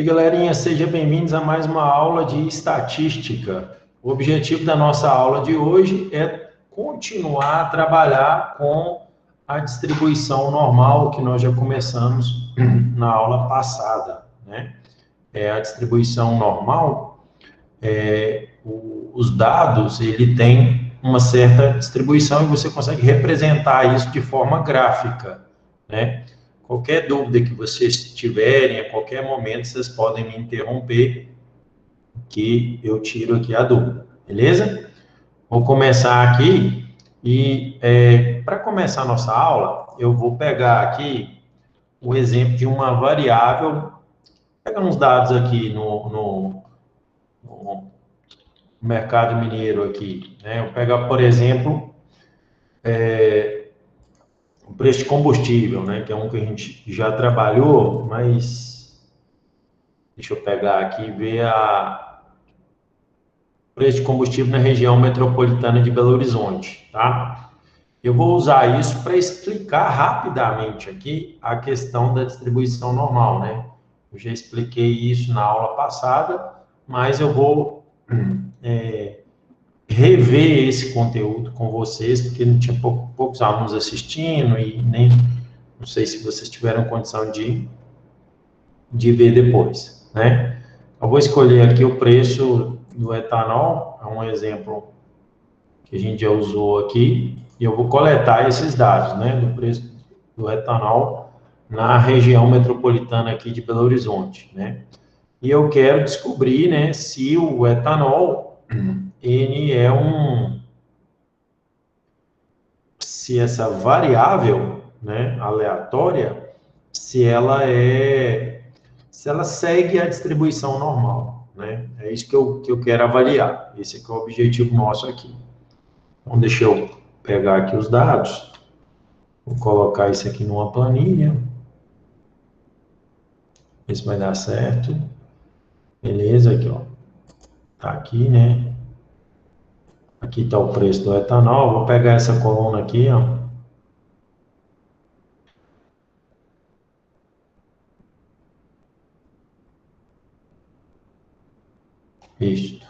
E galerinha, sejam bem-vindos a mais uma aula de estatística. O objetivo da nossa aula de hoje é continuar a trabalhar com a distribuição normal que nós já começamos na aula passada, né? A distribuição normal, os dados, ele tem uma certa distribuição e você consegue representar isso de forma gráfica, né? Qualquer dúvida que vocês tiverem, a qualquer momento, vocês podem me interromper, que eu tiro aqui a dúvida, beleza? Vou começar aqui e, para começar a nossa aula, eu vou pegar aqui o exemplo de uma variável, pegar uns dados aqui no mercado mineiro aqui, né? Eu vou pegar, por exemplo, o preço de combustível, né? Que é um que a gente já trabalhou, mas deixa eu pegar aqui e ver o preço de combustível na região metropolitana de Belo Horizonte, tá? Eu vou usar isso para explicar rapidamente aqui a questão da distribuição normal, né? Eu já expliquei isso na aula passada, mas eu vou rever esse conteúdo com vocês, porque não tinha poucos alunos assistindo e nem não sei se vocês tiveram condição de ver depois, né? Eu vou escolher aqui o preço do etanol, é um exemplo que a gente já usou aqui, e eu vou coletar esses dados, né, do preço do etanol na região metropolitana aqui de Belo Horizonte, né? E eu quero descobrir, né, se o etanol, ele é se essa variável, né, aleatória, se ela segue a distribuição normal, né? É isso que eu quero avaliar. Esse é o objetivo nosso aqui. Então, deixa eu pegar aqui os dados. Vou colocar isso aqui numa planilha. Ver se vai dar certo. Beleza, aqui, ó. Tá aqui, né? Aqui está o preço do etanol. Vou pegar essa coluna aqui, ó. Isto.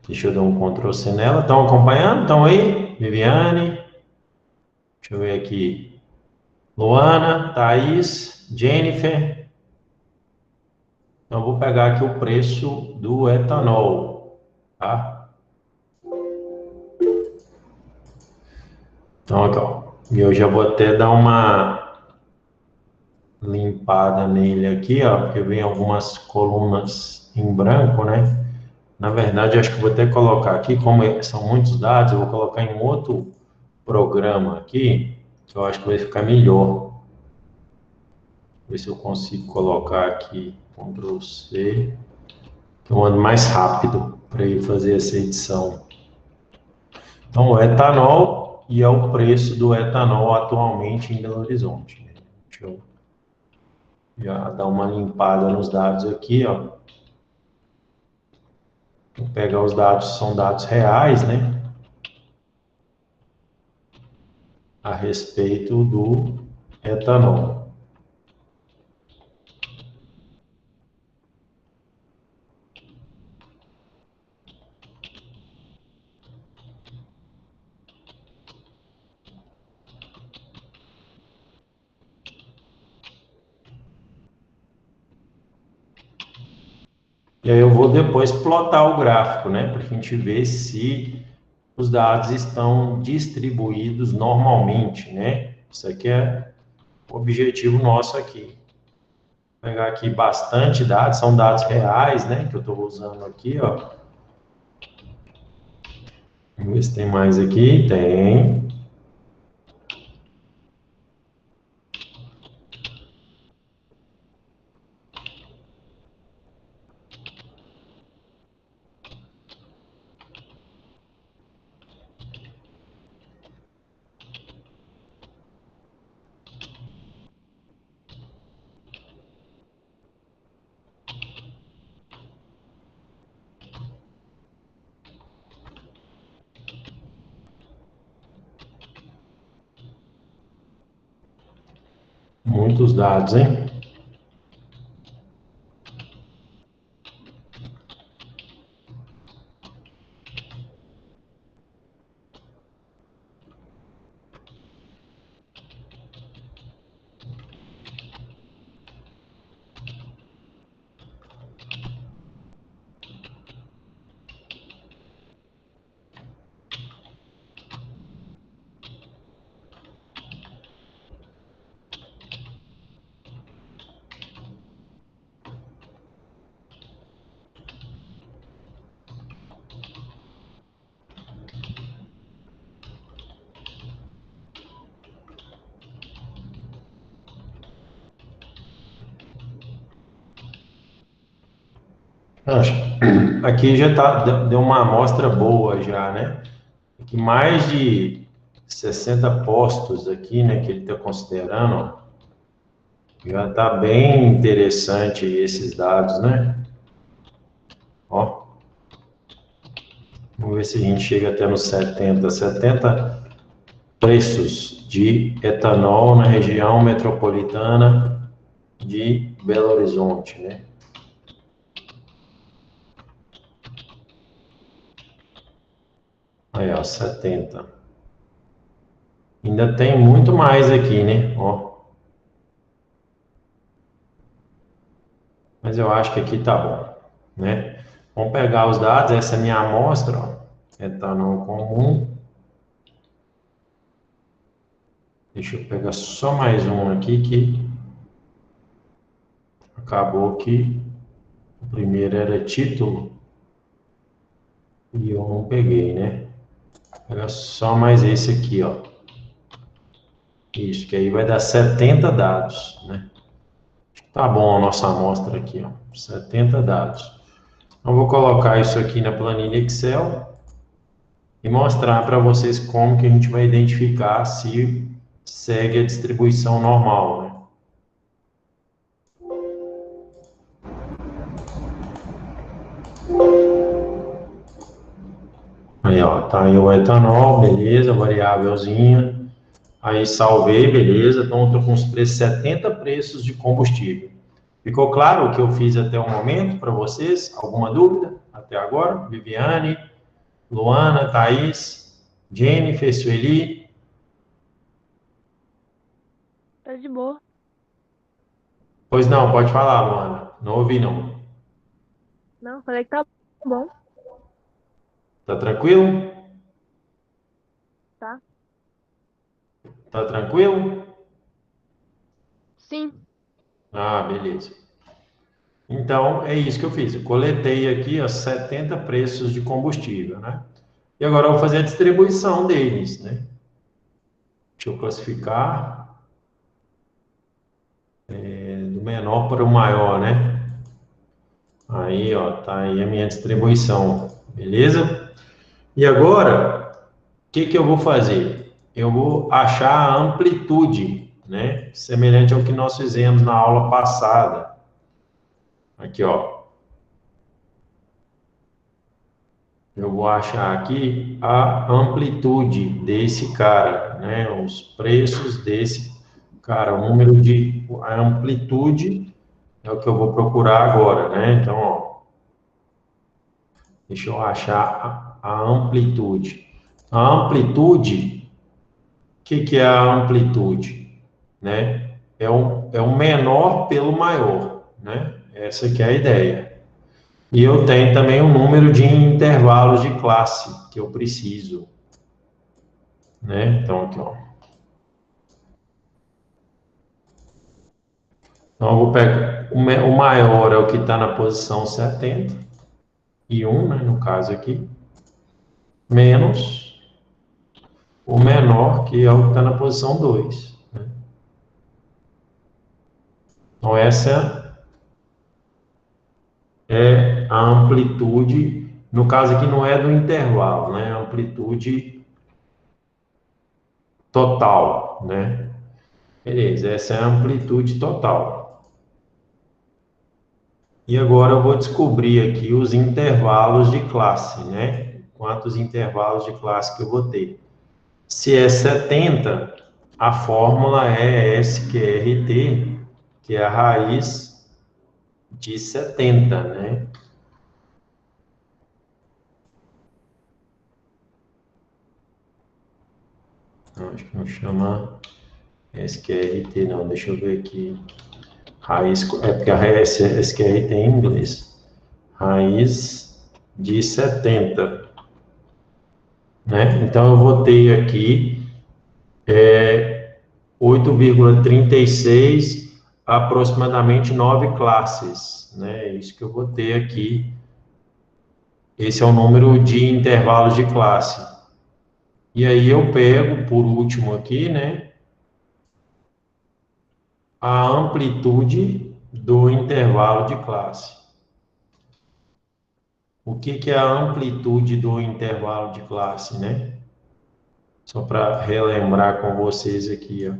Deixa eu dar um Ctrl C nela. Estão acompanhando? Estão aí? Viviane. Deixa eu ver aqui. Luana, Thaís, Jennifer. Então, vou pegar aqui o preço do etanol, tá? Então, aqui, ó. E eu já vou até dar uma limpada nele aqui, ó, porque vem algumas colunas em branco, né? Na verdade, acho que vou até colocar aqui, como são muitos dados, eu vou colocar em outro programa aqui, que eu acho que vai ficar melhor. Ver se eu consigo colocar aqui, Ctrl C, que eu ando mais rápido para ir fazer essa edição. Então, o etanol, e é o preço do etanol atualmente em Belo Horizonte. Deixa eu já dar uma limpada nos dados aqui, ó. Vou pegar os dados, são dados reais, né? A respeito do etanol. E aí eu vou depois plotar o gráfico, né? Para a gente ver se os dados estão distribuídos normalmente, né? Isso aqui é o objetivo nosso aqui. Vou pegar aqui bastante dados, são dados reais, né? Que eu estou usando aqui, ó. Vamos ver se tem mais aqui. Tem. Muitos dados, hein? Acho. Aqui já deu uma amostra boa já, né? Aqui mais de 60 postos aqui, né, que ele está considerando, ó. Já está bem interessante esses dados, né? Ó, vamos ver se a gente chega até nos 70 preços de etanol na região metropolitana de Belo Horizonte, né? Aí, ó, 70. Ainda tem muito mais aqui, né? Ó. Mas eu acho que aqui tá bom, né? Vamos pegar os dados, essa é a minha amostra, ó. Etanol comum. Deixa eu pegar só mais um aqui que acabou que o primeiro era título e eu não peguei, né? Vou pegar só mais esse aqui, ó. Isso, que aí vai dar 70 dados, né? Tá bom a nossa amostra aqui, ó. 70 dados. Então, vou colocar isso aqui na planilha Excel e mostrar para vocês como que a gente vai identificar se segue a distribuição normal, né? Aí, ó, tá aí o etanol, beleza, variávelzinha. Aí salvei, beleza. Então, eu tô com os preços, 70 preços de combustível. Ficou claro o que eu fiz até o momento para vocês? Alguma dúvida até agora? Viviane, Luana, Thaís, Jennifer, Sueli? Tá de boa. Pois não, pode falar, Luana. Não ouvi, não. Não, falei que tá bom, Tá tranquilo? tá? Tá tranquilo? Sim. Ah, beleza. Então, é isso que eu fiz. Eu coletei aqui, ó, 70 preços de combustível, né? E agora eu vou fazer a distribuição deles, né? Deixa eu classificar do menor para o maior, né? Aí, ó, tá aí a minha distribuição, beleza? E agora, o que que eu vou fazer? Eu vou achar a amplitude, né? Semelhante ao que nós fizemos na aula passada. Aqui, ó. Eu vou achar aqui a amplitude desse cara, né? Os preços desse cara, o número de a amplitude é o que eu vou procurar agora, né? Então, ó, deixa eu achar a amplitude. A amplitude, o que que é a amplitude, né? É o menor pelo maior, né? Essa que é a ideia. E eu tenho também o número de intervalos de classe que eu preciso, né? Então, aqui, ó. Então, eu vou pegar, o maior é o que está na posição 70, e 1, né, no caso aqui, menos o menor, que é o que está na posição 2. Né? Então, essa é a amplitude, no caso aqui não é do intervalo, né? É a amplitude total, né? Beleza, essa é a amplitude total. E agora eu vou descobrir aqui os intervalos de classe, né? Quantos intervalos de classe que eu vou ter. Se é 70, a fórmula é SQRT, que é a raiz de 70, né? Acho que não chama SQRT, não. Deixa eu ver aqui. Raiz, é porque a raiz SQRT é em inglês. Raiz de 70, né? Então, eu vou ter aqui 8,36, aproximadamente 9 classes, né? É isso que eu vou ter aqui. Esse é o número de intervalos de classe. E aí eu pego, por último aqui, né, a amplitude do intervalo de classe. O que é a amplitude do intervalo de classe, né? Só para relembrar com vocês aqui, ó.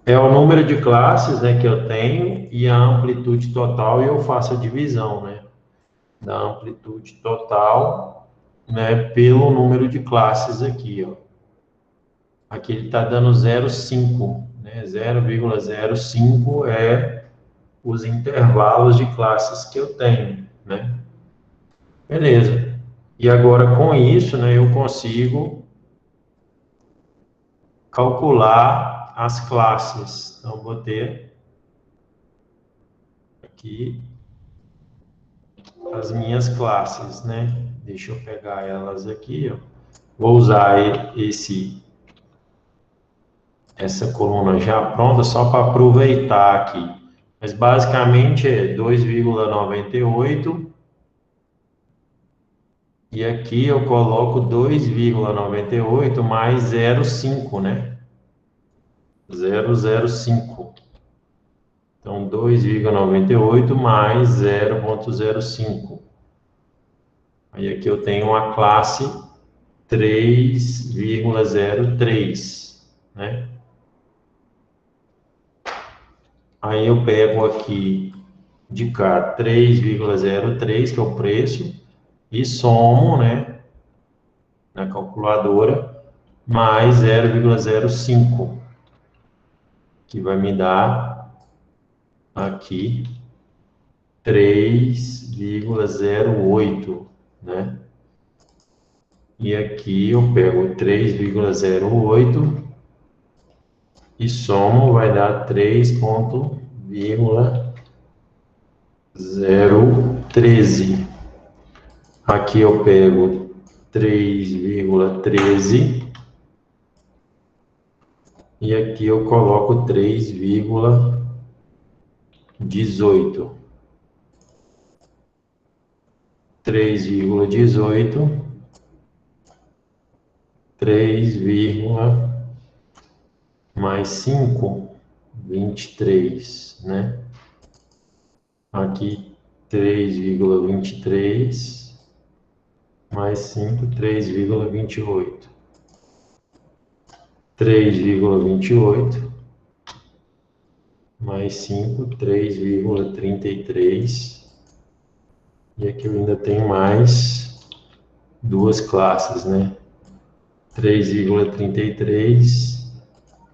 É o número de classes, né, que eu tenho e a amplitude total, e eu faço a divisão, né, da amplitude total, né, pelo número de classes aqui, ó. Aqui ele está dando 0,5, né, 0,05 é os intervalos de classes que eu tenho, né. Beleza. E agora, com isso, né, eu consigo calcular as classes. Então, vou ter aqui as minhas classes, né? Deixa eu pegar elas aqui, ó. Vou usar essa coluna já pronta só para aproveitar aqui. Mas basicamente é 2,98 e aqui eu coloco 2,98 mais 0,5, né? 0,05. Então, 2,98 mais 0,05. Aí aqui eu tenho uma classe 3,03, né? Aí eu pego aqui de cá 3,03, que é o preço, e somo, né, na calculadora, mais 0,05, que vai me dar aqui 3,08, né? E aqui eu pego 3,08 e somo, vai dar 3,013. Aqui eu pego 3,13 e aqui eu coloco 3,18. 3,18, 3, mais 5, 23, né? Aqui 3,23 mais 5, 3,28. 3,28 mais 5, 3,33. E aqui eu ainda tenho mais duas classes, né? 3,33,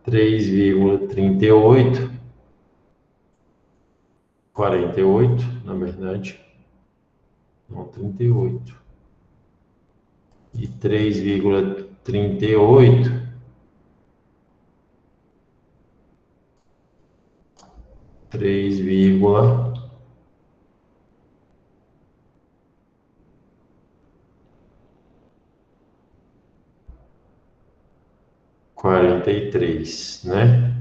3,38, 48, na verdade, não, 38. E 3,38, 3,43, né?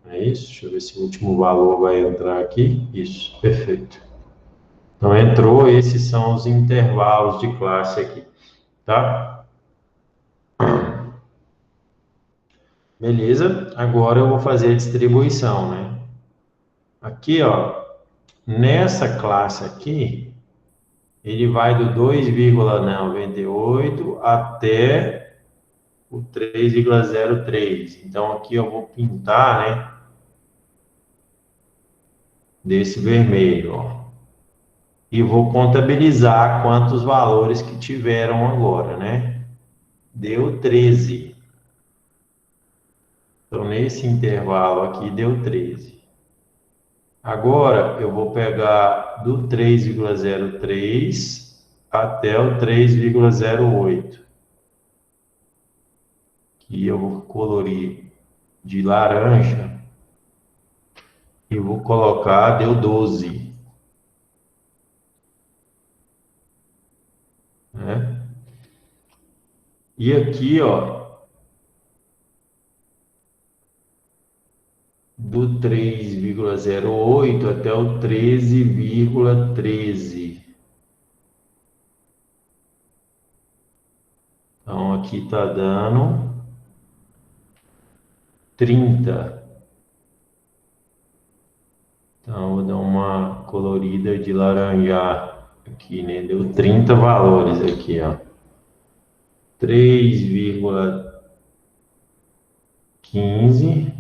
É isso? Deixa eu ver se o último valor vai entrar aqui. Isso, perfeito. Então, entrou, esses são os intervalos de classe aqui, tá? Beleza? Agora eu vou fazer a distribuição, né? Aqui, ó, nessa classe aqui, ele vai do 2,98 até o 3,03. Então, aqui eu vou pintar, né, desse vermelho, ó. E vou contabilizar quantos valores que tiveram agora, né? Deu 13. Então, nesse intervalo aqui, deu 13. Agora, eu vou pegar do 3,03 até o 3,08. Que eu vou colorir de laranja e vou colocar, deu 12. Né? E aqui, ó, do 3,08 até o 13,13. Então, aqui está dando 30. Então, vou dar uma colorida de laranjar aqui, né? Deu 30 valores aqui, ó. 3,15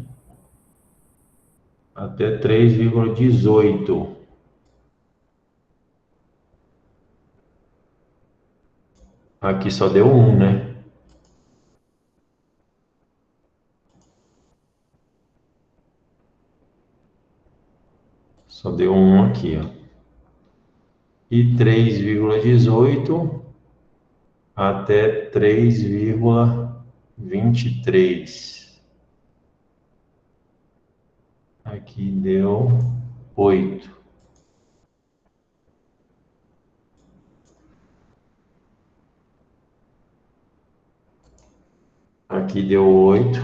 até 3,18. Aqui só deu 1, né? Só deu 1 aqui, ó. E 3,18 até 3,23. Aqui deu 8. Aqui deu 8.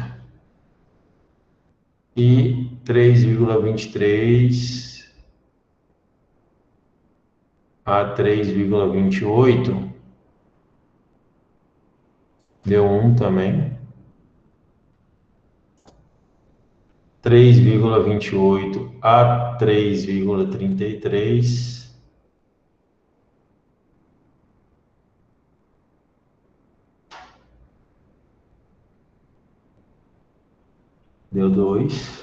E 3,23 a 3,28 deu 1 também. 3,28 a 3,33 deu 2.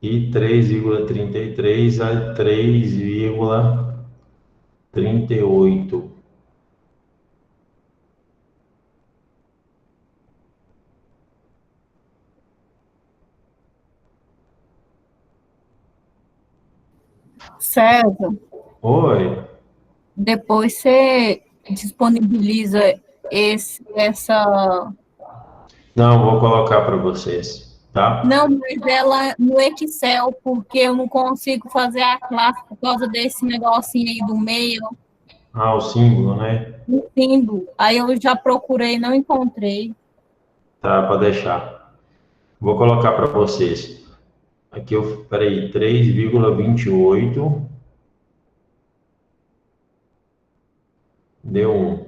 E 3,33 a 3,38. César, Oi. depois você disponibiliza essa. Não, vou colocar para vocês, tá? Não, mas ela no Excel, porque eu não consigo fazer a classe por causa desse negocinho aí do meio, Ah, o símbolo, né? no símbolo. Aí eu já procurei, não encontrei. Tá, pode deixar. Vou colocar para vocês. Aqui eu, peraí, 3,28 deu 1.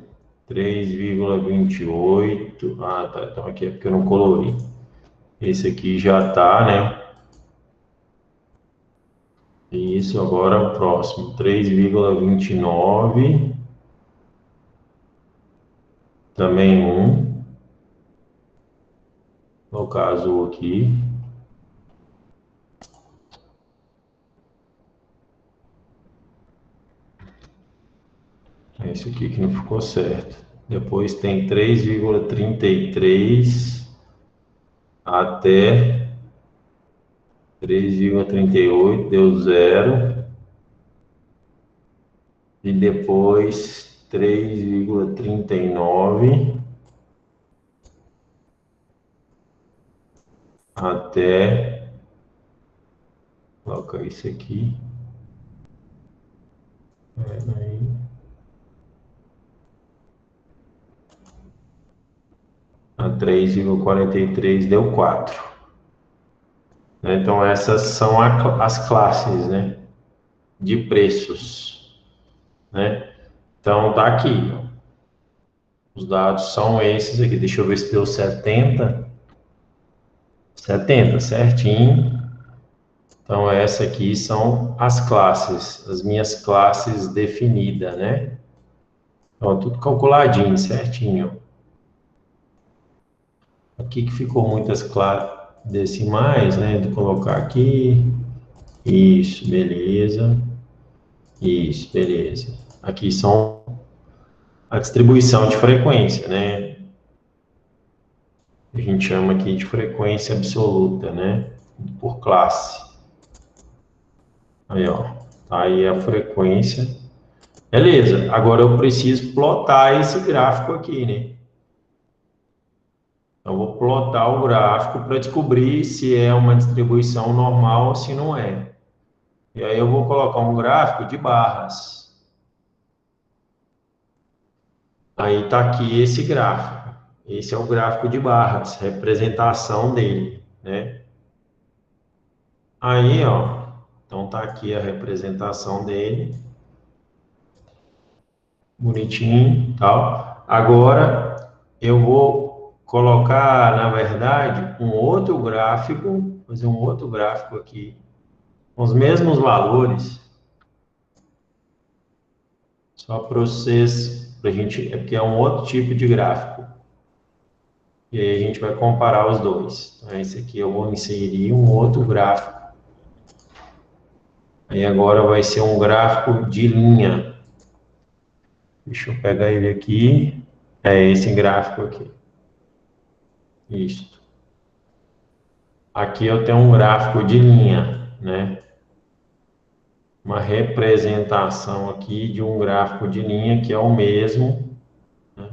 3,28. Ah, tá. Então aqui é porque eu não colori. Esse aqui já tá, né? Isso, agora o próximo. 3,29. Também 1. No caso aqui. Esse aqui que não ficou certo. Depois tem 3,33 até 3,38, deu 0. E depois 3,39 até, coloca isso aqui. Aí. A 3,43 deu 4. Então, essas são as classes, né, de preços, né? Então, tá aqui, ó. Os dados são esses aqui. Deixa eu ver se deu 70. 70, certinho. Então, essa aqui são as classes, as minhas classes definidas, né? Então, tudo calculadinho, certinho. Aqui que ficou muitas decimais, né? De colocar aqui. Isso, beleza. Isso, beleza. Aqui são a distribuição de frequência, né? A gente chama aqui de frequência absoluta, né? Por classe. Aí, ó. Tá aí a frequência. Beleza. Agora eu preciso plotar esse gráfico aqui, né? Então, eu vou plotar o gráfico para descobrir se é uma distribuição normal ou se não é. E aí eu vou colocar um gráfico de barras. Aí está aqui esse gráfico. Esse é o gráfico de barras, representação dele, né? Aí, ó, então tá aqui a representação dele. Bonitinho, tal. Agora eu vou colocar, na verdade, um outro gráfico, fazer um outro gráfico aqui, com os mesmos valores, só para vocês, para a gente, é porque é um outro tipo de gráfico. E aí a gente vai comparar os dois. Então, esse aqui eu vou inserir um outro gráfico. Aí agora vai ser um gráfico de linha. Deixa eu pegar ele aqui. É esse gráfico aqui. Isso. Aqui eu tenho um gráfico de linha, né? Uma representação aqui de um gráfico de linha que é o mesmo, né?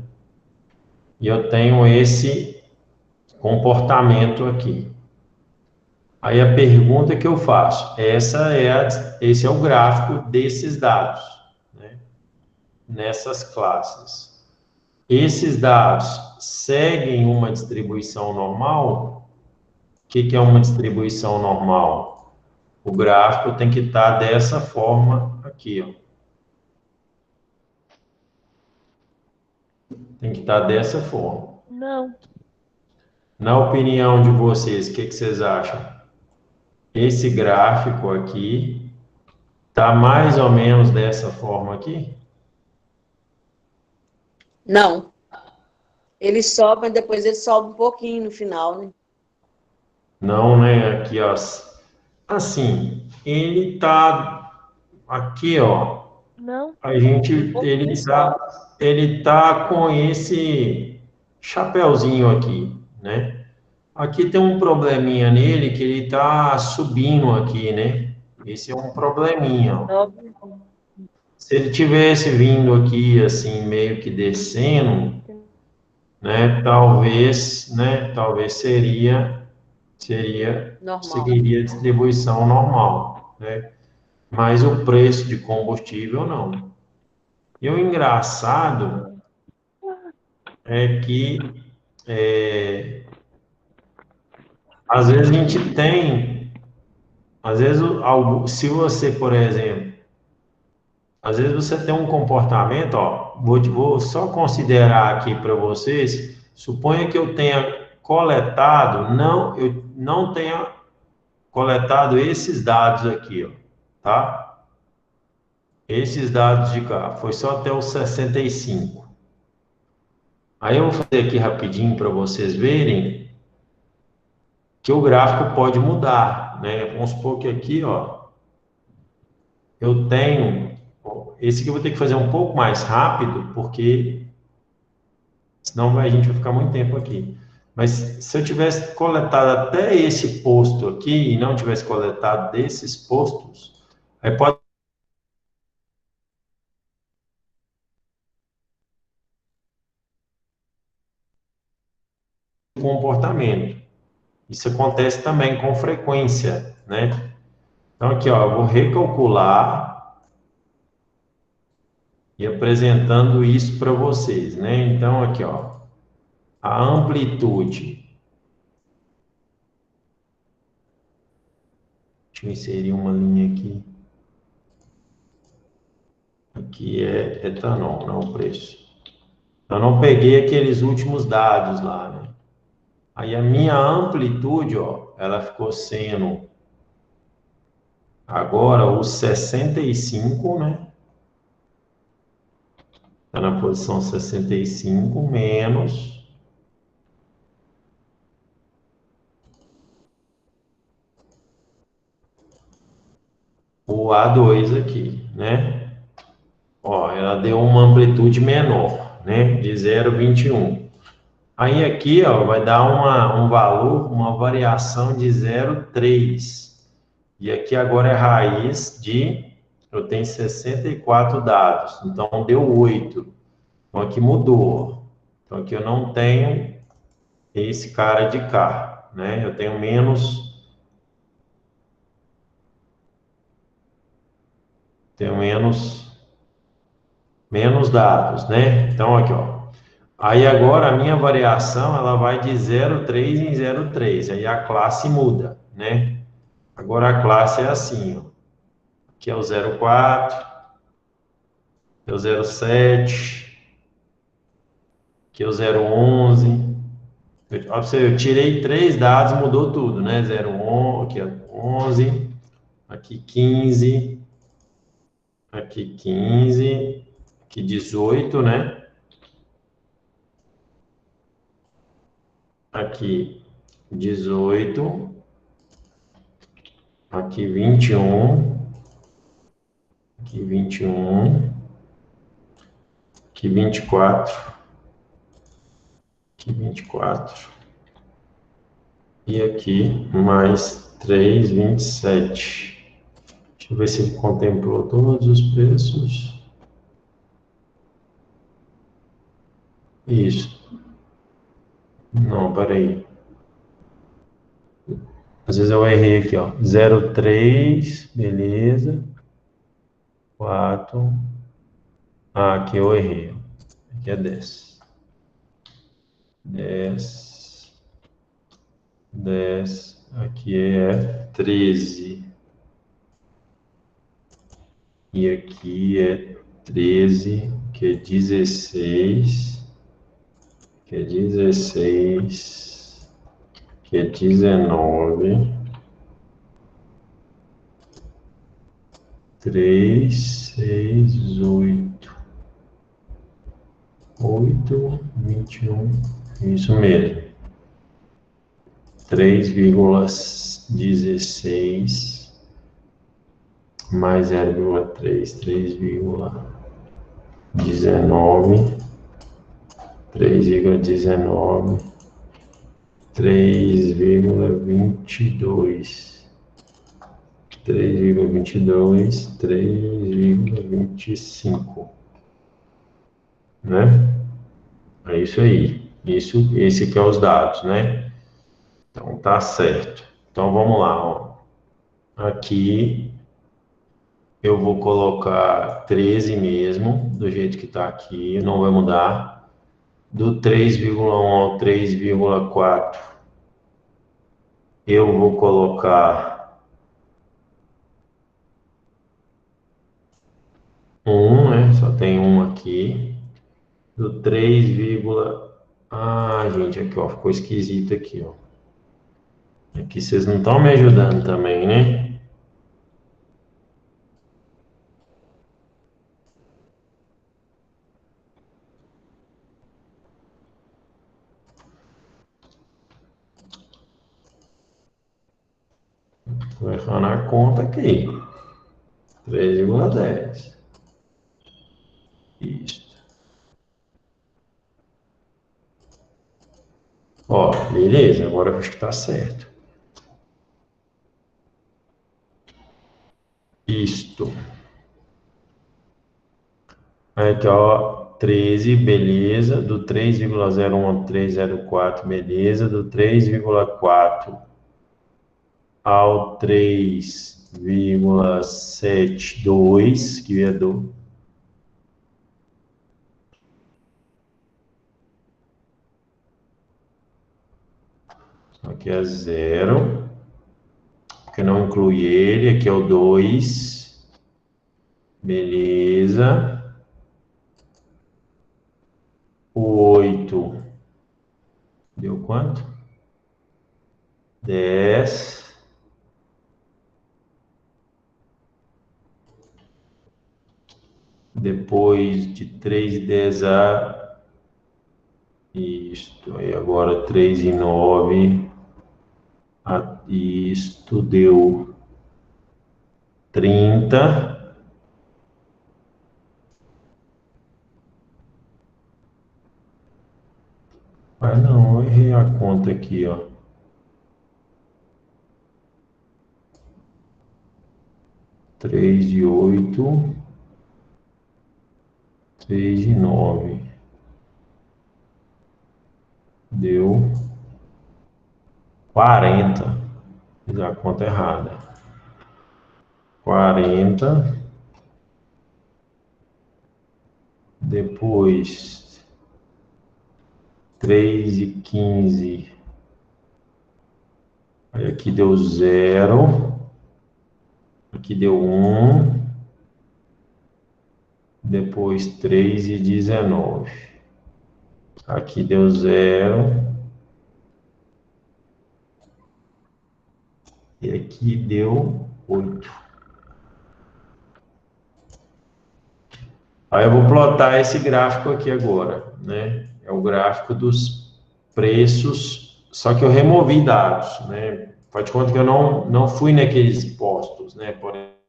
E eu tenho esse comportamento aqui. Aí a pergunta que eu faço, esse é o gráfico desses dados, né? Nessas classes. Esses dados seguem uma distribuição normal? O que é uma distribuição normal? O gráfico tem que estar dessa forma aqui, ó. Tem que estar dessa forma. Não. Na opinião de vocês, o que vocês acham? Esse gráfico aqui está mais ou menos dessa forma aqui? Não. Ele sobe, mas depois ele sobe um pouquinho no final, né? Não, né? Aqui, ó. Assim, ele tá aqui, ó. Não. Ele tá com esse chapéuzinho aqui, né? Aqui tem um probleminha nele que ele tá subindo aqui, né? Esse é um probleminha, ó. Se ele tivesse vindo aqui assim meio que descendo, né? Talvez seguiria a distribuição normal, né? Mas o preço de combustível não. E o engraçado é que às vezes a gente tem, às vezes se você, por exemplo, às vezes você tem um comportamento, ó, vou só considerar aqui para vocês, suponha que eu tenha coletado, eu não tenha coletado esses dados aqui, ó, tá? Esses dados de cá, foi só até os 65. Aí eu vou fazer aqui rapidinho para vocês verem que o gráfico pode mudar, né? Vamos supor que aqui, ó, eu tenho, esse aqui eu vou ter que fazer um pouco mais rápido, porque senão a gente vai ficar muito tempo aqui. Mas se eu tivesse coletado até esse posto aqui e não tivesse coletado desses postos, aí pode comportamento. Isso acontece também com frequência, né? Então aqui, ó, eu vou recalcular e apresentando isso para vocês, né? Então aqui, ó, a amplitude. Deixa eu inserir uma linha aqui. Aqui é etanol, não o preço. Eu não peguei aqueles últimos dados lá, né? Aí a minha amplitude, ó, ela ficou sendo agora o 65, né? Está na posição 65 menos o A2 aqui, né? Ó, ela deu uma amplitude menor. né? De 0,21. Aí aqui, ó, vai dar um valor, uma variação de 0,3. E aqui agora é raiz de, eu tenho 64 dados, então deu 8. Então aqui mudou. Então aqui eu não tenho esse cara de cá, né? Eu tenho menos dados, né? Então aqui, ó. Aí agora a minha variação, ela vai de 0,3 em 0,3. Aí a classe muda, né? Agora a classe é assim, ó. Aqui é o 0,4, aqui é o 0,7, aqui é o 0,11. Ó, eu tirei 3 dados, mudou tudo, né? 0,11, aqui é 11, aqui 15, aqui 15, aqui 18, né? Aqui 18, aqui 21, aqui 21, aqui 24, aqui 24, e aqui mais 3, 27. Deixa eu ver se ele contemplou todos os preços. Isso. Não, peraí. Às vezes eu errei aqui, ó. 0,3, beleza. 4. Ah, aqui eu errei. Aqui é 10. 10. 10. Aqui é 13. E aqui é 13, que é 16. Que é 16. Que é 19. 3, 6, 8. 8, 21. Isso mesmo. 3,16 mais 0,3, 3,19, 3,19, 3,22, 3,22, 3,25, né? É isso aí. Esse aqui é os dados, né? Então tá certo. Então vamos lá, ó. Aqui eu vou colocar 13 mesmo, do jeito que está aqui, não vai mudar. Do 3,1 ao 3,4, eu vou colocar 1, né? Só tem 1 aqui. Do 3, ah, gente, aqui, ó, ficou esquisito aqui, ó. Aqui vocês não estão me ajudando também, né? Tô errando a conta aqui. 3,10. Isso. Ó, beleza, agora eu acho que tá certo. Isto. Aqui, ó, 13, beleza. Do 3,01 ao 3,04, beleza. Do 3,4 ao 3,72, que é do... Aqui é 0, porque não inclui ele. Aqui é o 2, beleza. O 8 deu quanto? 10. Depois de 3,10 a isto, aí agora 3,9 a isto deu 30. Ah, não, eu errei a conta aqui, ó. Três de 8, 3 de 9. Deu 40. Fiz a conta errada. 40. Depois 3 e 15. Aí aqui deu 0. Aqui deu 1. Depois 3 e 19. Aqui deu 0. E aqui deu 8. Aí eu vou plotar esse gráfico aqui agora, né? É o gráfico dos preços, só que eu removi dados, né? Faz de conta que eu não fui naqueles postos, né? Por exemplo,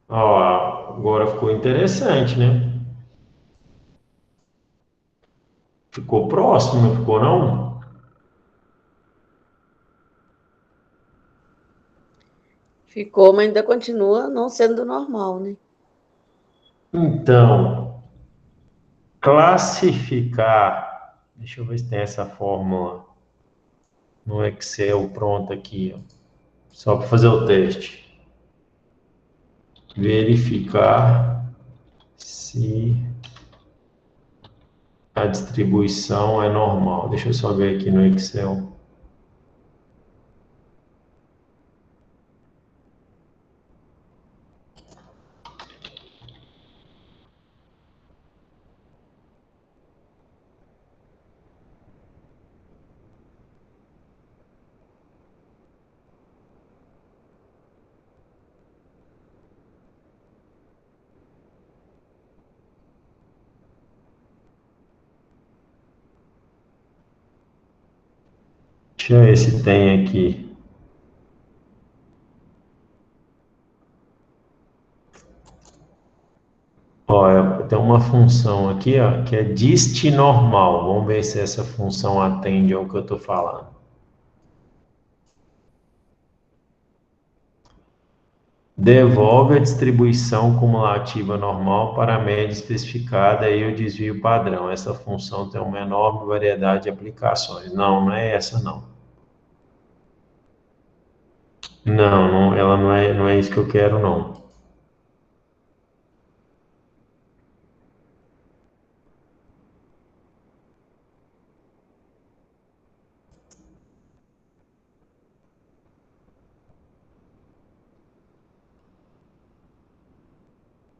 ó, agora ficou interessante, né? Ficou próximo, não ficou não? Ficou, mas ainda continua não sendo normal, né? Então, classificar, deixa eu ver se tem essa fórmula no Excel pronta aqui, ó, só para fazer o teste. Verificar se a distribuição é normal. Deixa eu só ver aqui no Excel. Deixa eu ver se tem aqui. Ó, tem uma função aqui, ó, que é dist normal. Vamos ver se essa função atende ao que eu estou falando. Devolve a distribuição cumulativa normal para a média especificada e o desvio padrão. Essa função tem uma enorme variedade de aplicações. Não, não é essa, não. Não, ela não é isso que eu quero, não.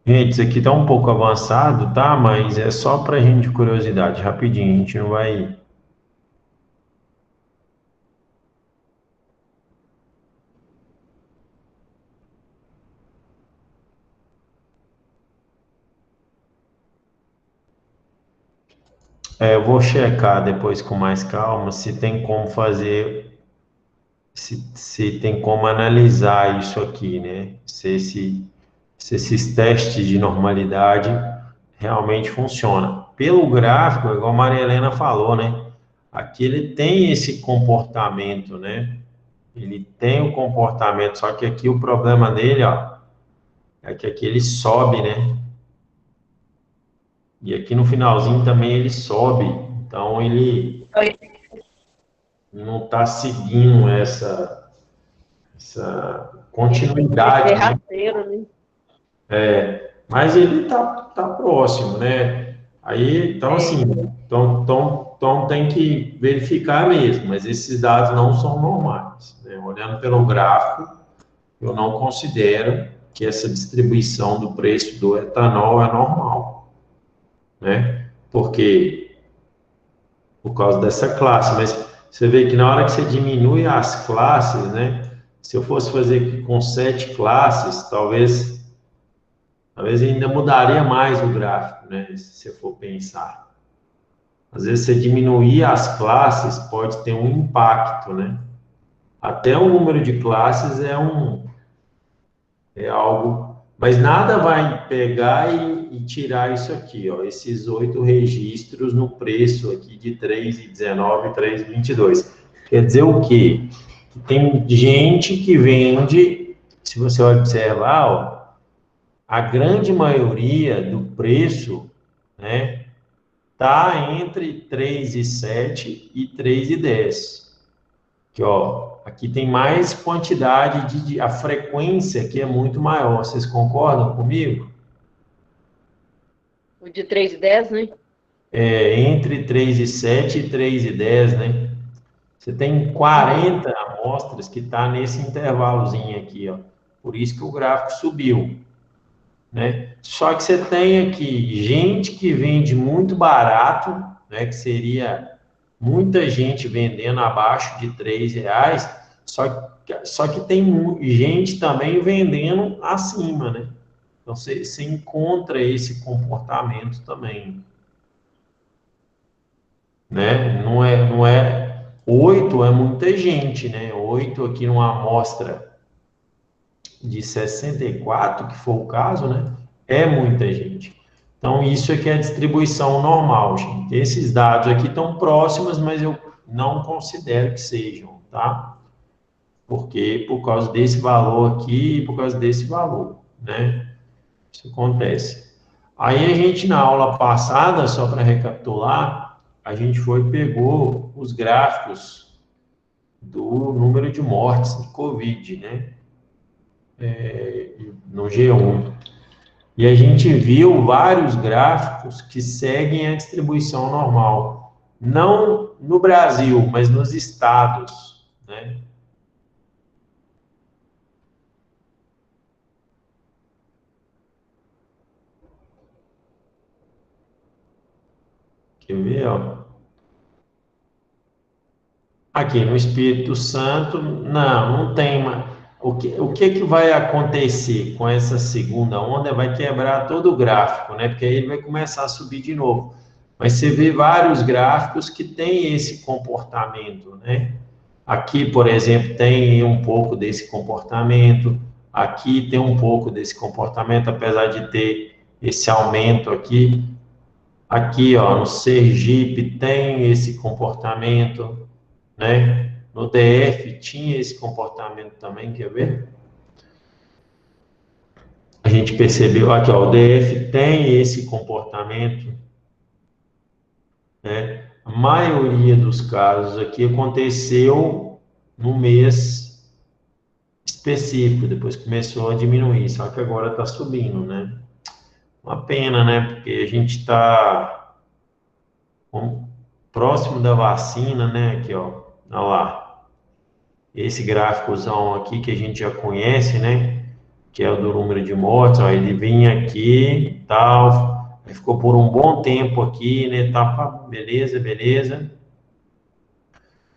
Gente, isso aqui está um pouco avançado, tá? Mas é só para gente de curiosidade, rapidinho, a gente não vai. Eu vou checar depois com mais calma se tem como fazer, se tem como analisar isso aqui, né? Se esses testes de normalidade realmente funcionam. Pelo gráfico, igual a Maria Helena falou, né? Aqui ele tem esse comportamento, né? Ele tem o comportamento, só que aqui o problema dele, ó, é que aqui ele sobe, né? E aqui no finalzinho também ele sobe. Então ele não está seguindo essa continuidade, né? Rasteiro, né? Mas ele tá próximo, né? Aí, então, assim, então tem que verificar mesmo, mas esses dados não são normais, né? Olhando pelo gráfico, eu não considero que essa distribuição do preço do etanol é normal, né? Porque por causa dessa classe, mas você vê que na hora que você diminui as classes, né? Se eu fosse fazer com 7 classes, talvez talvez ainda mudaria mais o gráfico, né? Se você for pensar. Às vezes, você diminuir as classes pode ter um impacto, né? Até o número de classes é algo, mas nada vai pegar e tirar isso aqui, ó, esses 8 registros no preço aqui de 3,19 e 3,22. Quer dizer o quê? Que tem gente que vende, se você observar, ó, a grande maioria do preço, né, tá entre 3,7 e 3,10. Que, ó, aqui tem mais quantidade a frequência aqui é muito maior. Vocês concordam comigo? O de 3,10, né? É, entre 3,7 e 3,10, né? Você tem 40 amostras que está nesse intervalozinho aqui, ó. Por isso que o gráfico subiu, né? Só que você tem aqui gente que vende muito barato, né? Que seria muita gente vendendo abaixo de R$ 3, só que tem gente também vendendo acima, né? Então, você encontra esse comportamento também, né? Não é 8 é muita gente, né? 8 aqui numa amostra de 64, que for o caso, né? É muita gente. Então, isso aqui é a distribuição normal, gente. Esses dados aqui estão próximos, mas eu não considero que sejam, tá? Porque por causa desse valor aqui e por causa desse valor, né? Isso acontece. Aí a gente, na aula passada, só para recapitular, a gente pegou os gráficos do número de mortes de Covid, né? No G1. E a gente viu vários gráficos que seguem a distribuição normal. Não no Brasil, mas nos estados, né? Quer ver, ó? Aqui no Espírito Santo, não tem mais. O que vai acontecer com essa segunda onda? Vai quebrar todo o gráfico, né? Porque aí ele vai começar a subir de novo. Mas você vê vários gráficos que têm esse comportamento, né? Aqui, por exemplo, tem um pouco desse comportamento. Aqui tem um pouco desse comportamento, apesar de ter esse aumento aqui. Aqui, ó, no Sergipe tem esse comportamento, né? No DF tinha esse comportamento também, quer ver? A gente percebeu aqui, ó, o DF tem esse comportamento, né? A maioria dos casos aqui aconteceu no mês específico, depois começou a diminuir, só que agora está subindo, né? Uma pena, né? Porque a gente está próximo da vacina, né? Aqui, ó, olha lá. Esse gráficozão aqui que a gente já conhece, né? Que é o do número de mortes, ó, ele vinha aqui, tal, ficou por um bom tempo aqui, né? Tá, beleza, beleza.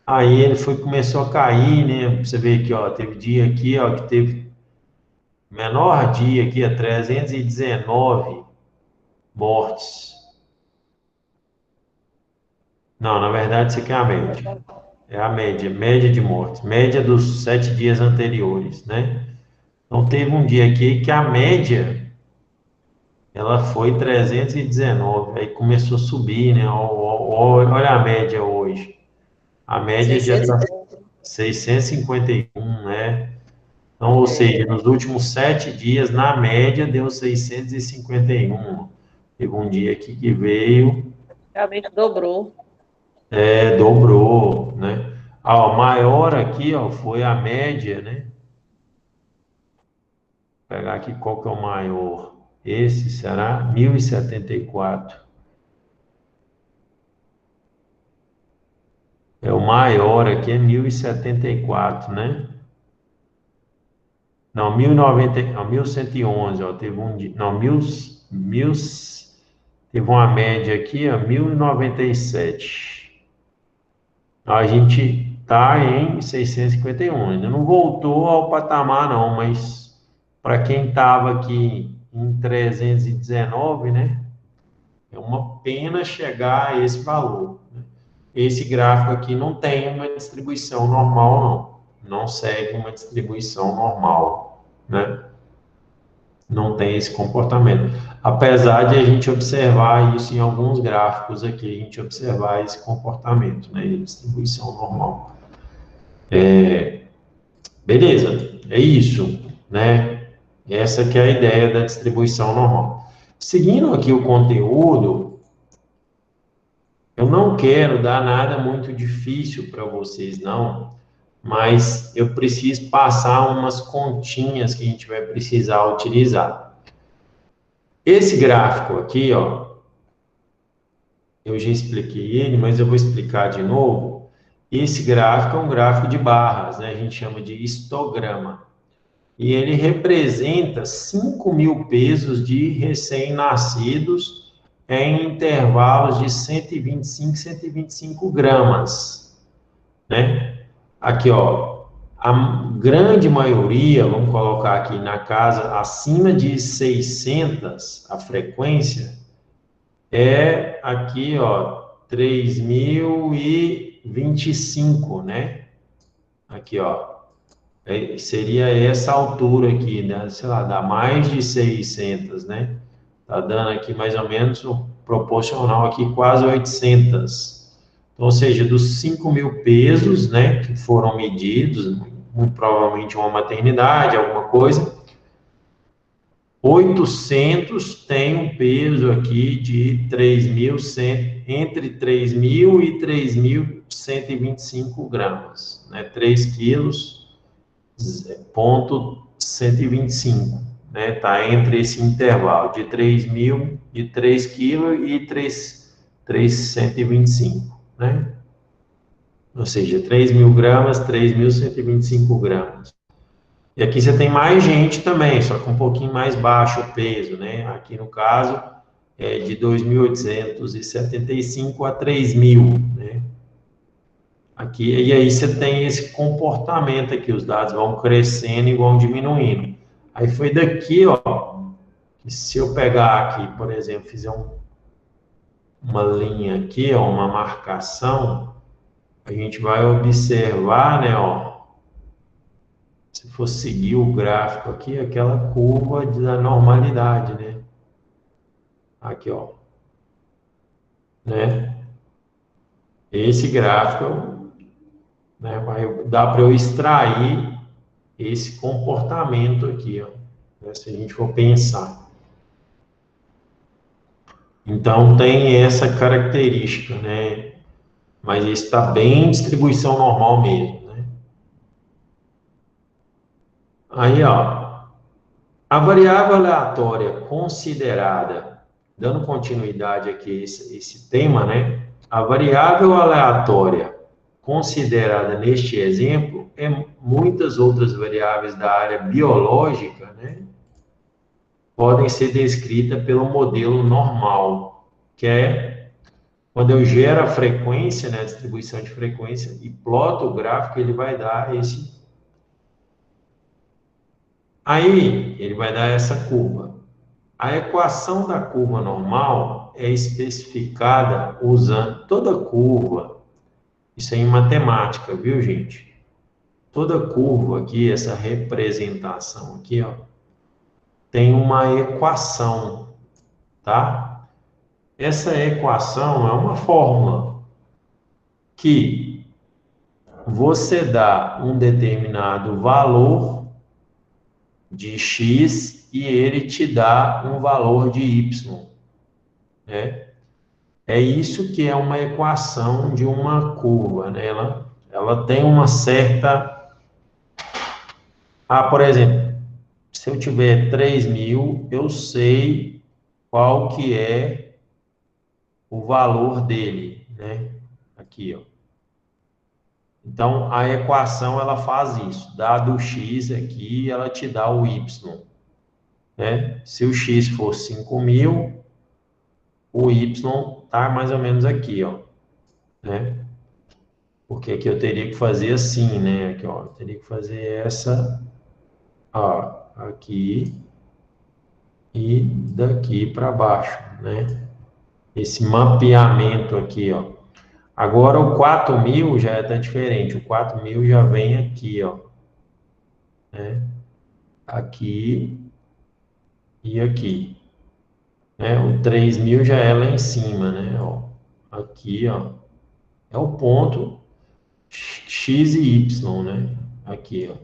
Aí ele começou a cair, né? Você vê aqui, ó, teve dia aqui, ó, que teve menor dia aqui, 319 mortes. Não, na verdade, isso aqui é a média. É a média de mortes, média dos 7 dias anteriores, né? Então, teve um dia aqui que a média, ela foi 319, aí começou a subir, né? Olha a média hoje. A média já está 651, né? Então, ou seja, nos últimos 7 dias, na média, deu 651. Teve um dia aqui que veio... Realmente dobrou. Dobrou, né? O maior aqui, ó, foi a média, né? Vou pegar aqui qual que é o maior. Esse será 1074. O maior aqui é 1074, né? Não, 1090, não, 1111, ó, teve um dia, não, teve uma média aqui, ó, 1097. A gente está em 651, ainda não voltou ao patamar não, mas para quem estava aqui em 319, né? É uma pena chegar a esse valor, né? Esse gráfico aqui não tem uma distribuição normal, não. Não segue uma distribuição normal, né? Não tem esse comportamento. Apesar de a gente observar isso em alguns gráficos aqui, a gente observar esse comportamento, né? Distribuição normal. Beleza, é isso, né? Essa que é a ideia da distribuição normal. Seguindo aqui o conteúdo, eu não quero dar nada muito difícil para vocês, não, mas eu preciso passar umas continhas que a gente vai precisar utilizar. Esse gráfico aqui, ó, eu já expliquei ele, mas eu vou explicar de novo. Esse gráfico é um gráfico de barras, né? A gente chama de histograma. E ele representa 5.000 pesos de recém-nascidos em intervalos de 125, 125 gramas, né? Aqui, ó, a grande maioria, vamos colocar aqui na casa, acima de 600, a frequência, é aqui, ó, 3.025, né? Aqui, ó. Seria essa altura aqui, né? Sei lá, dá mais de 600, né? Tá dando aqui mais ou menos proporcional aqui quase 800. Então, ou seja, dos 5.000 pesos, né, que foram medidos, muito provavelmente uma maternidade, alguma coisa, 800 tem um peso aqui de 3.100, entre 3.000 e 3.125 gramas, né? 3 quilos, ponto 125, né? Tá entre esse intervalo de 3.000, de 3 quilos e 3.125, né? Ou seja, 3.000 gramas, 3.125 gramas. E aqui você tem mais gente também, só que um pouquinho mais baixo o peso, né? Aqui no caso é de 2.875 a 3.000, né? Aqui, e aí você tem esse comportamento aqui, os dados vão crescendo e vão diminuindo. Aí foi daqui, ó, que se eu pegar aqui, por exemplo, fizer uma linha aqui, ó, uma marcação, a gente vai observar, né, ó, se for seguir o gráfico aqui, aquela curva da normalidade, né? Aqui, ó, né? Esse gráfico, né, dá para eu extrair esse comportamento aqui, ó, né, se a gente for pensar. Então, tem essa característica, né? Mas está bem em distribuição normal mesmo, né? Aí, ó, a variável aleatória considerada, dando continuidade aqui a esse tema, né? A variável aleatória considerada neste exemplo é muitas outras variáveis da área biológica, né? Podem ser descritas pelo modelo normal, que é quando eu gero a frequência, né, a distribuição de frequência, e ploto o gráfico, ele vai dar esse. Aí, ele vai dar essa curva. A equação da curva normal é especificada usando toda curva. Isso é em matemática, viu, gente? Toda curva aqui, essa representação aqui, ó, tem uma equação, tá? Essa equação é uma fórmula que você dá um determinado valor de x e ele te dá um valor de y, né? É isso que é uma equação de uma curva, né? Ela tem uma certa... Ah, por exemplo, se eu tiver 3.000, eu sei qual que é o valor dele, né? Aqui, ó. Então, a equação, ela faz isso. Dado o x aqui, ela te dá o y, né? Se o x for 5.000, o y tá mais ou menos aqui, ó, né? Porque aqui eu teria que fazer assim, né? Aqui, ó, eu teria que fazer essa, ó, aqui, e daqui para baixo, né? Esse mapeamento aqui, ó. Agora o 4.000 já é diferente. O 4.000 já vem aqui, ó, né? Aqui e aqui, né? O 3.000 já é lá em cima, né? Ó, aqui, ó, é o ponto X e Y, né? Aqui, ó.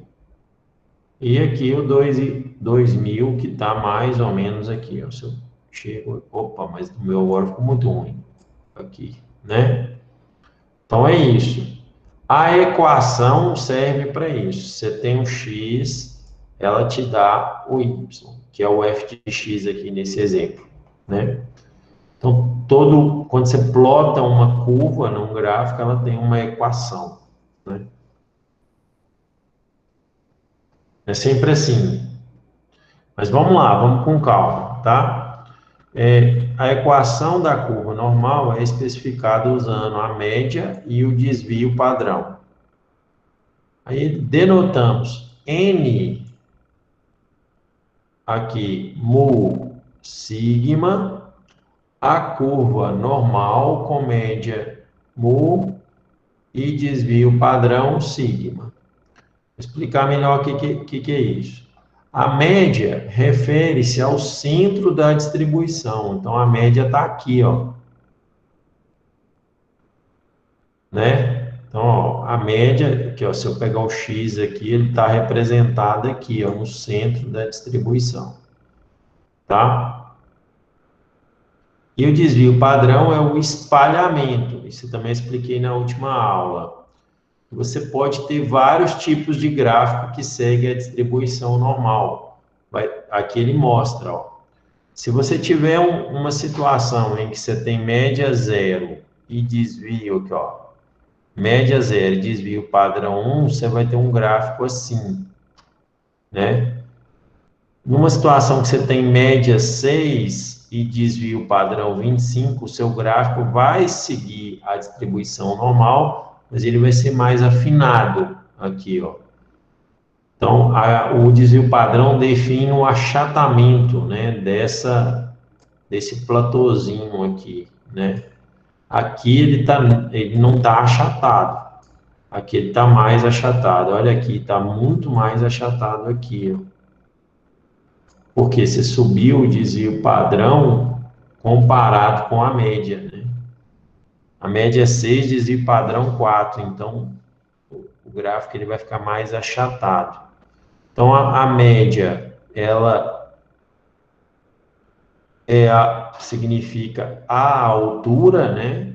E aqui o 2.000 que está mais ou menos aqui, ó. Se eu chego, opa, mas o meu agora ficou muito ruim. Aqui, né? Então é isso. A equação serve para isso. Você tem um x, ela te dá o y, que é o f de x aqui nesse exemplo, né? Então, quando você plota uma curva num gráfico, ela tem uma equação, né? É sempre assim. Mas vamos lá, vamos com calma, tá? A equação da curva normal é especificada usando a média e o desvio padrão. Aí denotamos N aqui, mu sigma, a curva normal com média mu e desvio padrão sigma. Vou explicar melhor o que é isso. A média refere-se ao centro da distribuição. Então, a média está aqui, ó. Né? Então, ó, a média, aqui, ó, se eu pegar o x aqui, ele está representado aqui, ó, no centro da distribuição. Tá? E o desvio padrão é o espalhamento. Isso eu também expliquei na última aula. Você pode ter vários tipos de gráfico que segue a distribuição normal. Aqui ele mostra, ó. Se você tiver uma situação em que você tem média zero e desvio aqui, ó, média zero e desvio padrão 1, você vai ter um gráfico assim, né? Numa situação que você tem média 6 e desvio padrão 25, o seu gráfico vai seguir a distribuição normal, mas ele vai ser mais afinado aqui, ó. Então, o desvio padrão define o achatamento, né, desse platôzinho aqui, né? Aqui ele não está achatado. Aqui ele está mais achatado. Olha aqui, está muito mais achatado aqui, ó. Porque você subiu o desvio padrão comparado com a média, né? A média é 6, desvio padrão 4. Então, o gráfico ele vai ficar mais achatado. Então, a média, ela significa a altura, né?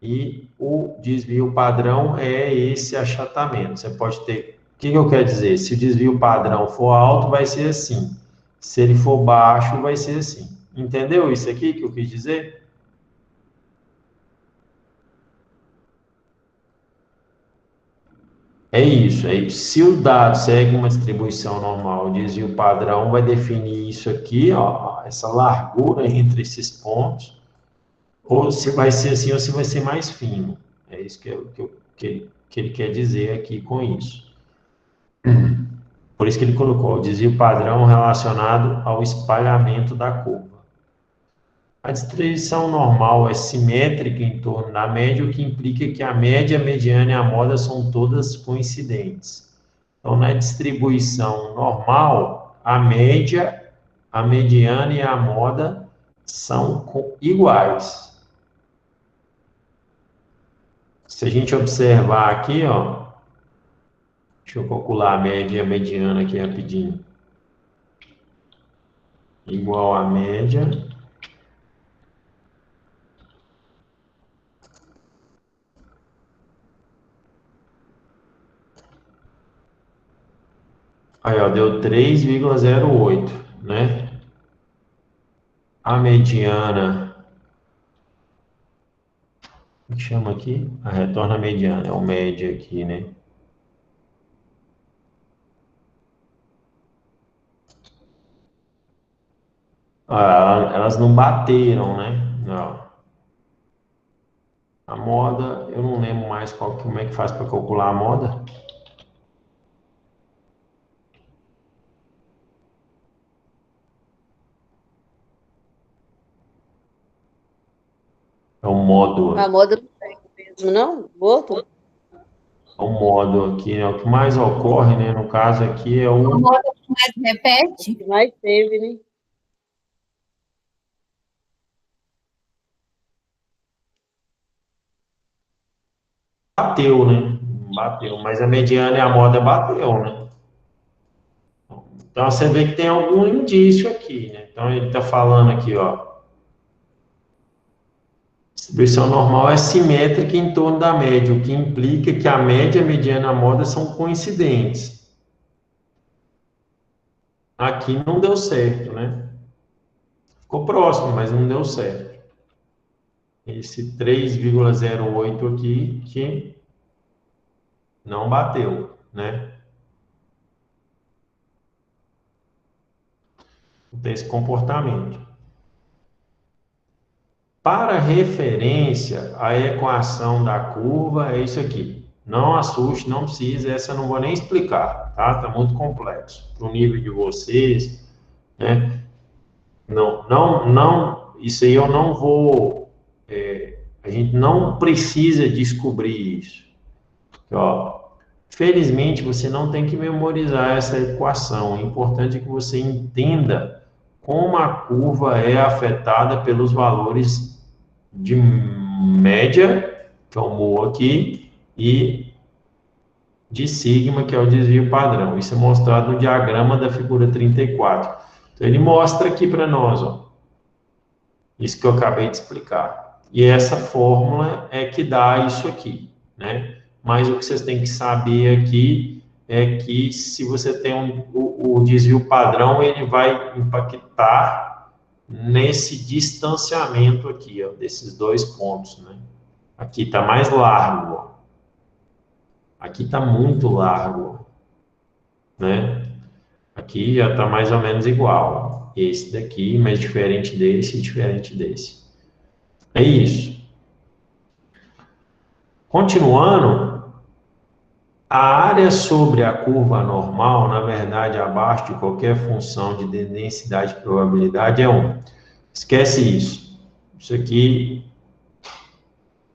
E o desvio padrão é esse achatamento. Você pode ter... O que eu quero dizer? Se o desvio padrão for alto, vai ser assim. Se ele for baixo, vai ser assim. Entendeu isso aqui que eu quis dizer? É isso, é isso. Se o dado segue uma distribuição normal, o desvio padrão vai definir isso aqui, ó, essa largura entre esses pontos, ou se vai ser assim, ou se vai ser mais fino. É isso que ele quer dizer aqui com isso. Por isso que ele colocou o desvio padrão relacionado ao espalhamento da curva. A distribuição normal é simétrica em torno da média, o que implica que a média, a mediana e a moda são todas coincidentes. Então, na distribuição normal, a média, a mediana e a moda são iguais. Se a gente observar aqui, ó, deixa eu calcular a média e a mediana aqui rapidinho. Igual a média. Aí, ó, deu 3,08, né? A mediana, o que chama aqui? A retorna a mediana, é o média aqui, né? Ah, elas não bateram, né? Não. A moda, eu não lembro mais como é que faz para calcular a moda. É o modo, A moda não segue mesmo, não? O outro? é o modo aqui, né? O que mais ocorre, né? No caso aqui é A o moda que mais repete. Que mais teve, né? bateu, né? Bateu, mas a mediana e a moda bateu, né? Então você vê que tem algum indício aqui, né? Então ele está falando aqui, ó. Distribuição normal é simétrica em torno da média, o que implica que a média, a mediana e a moda são coincidentes. Aqui não deu certo, né? Ficou próximo, mas não deu certo. Esse 3,08 aqui que não bateu, né? Não tem esse comportamento. Para referência, a equação da curva é isso aqui. Não assuste, não precisa, essa eu não vou nem explicar, tá? Tá muito complexo. Para o nível de vocês, né? Não, isso aí eu não vou, a gente não precisa descobrir isso. Ó, felizmente, você não tem que memorizar essa equação. O importante é que você entenda como a curva é afetada pelos valores de média, que é o mu aqui, e de sigma, que é o desvio padrão. Isso é mostrado no diagrama da figura 34. Então, ele mostra aqui para nós, ó, isso que eu acabei de explicar. E essa fórmula é que dá isso aqui, né? Mas o que vocês têm que saber aqui é que se você tem o desvio padrão, ele vai impactar nesse distanciamento aqui, ó, desses dois pontos, né? Aqui está mais largo, ó. Aqui está muito largo, né? Aqui já está mais ou menos igual. Esse daqui, mas diferente desse e diferente desse. É isso. Continuando, a área sobre a curva normal, na verdade, abaixo de qualquer função de densidade e probabilidade é 1. Esquece isso. Isso aqui,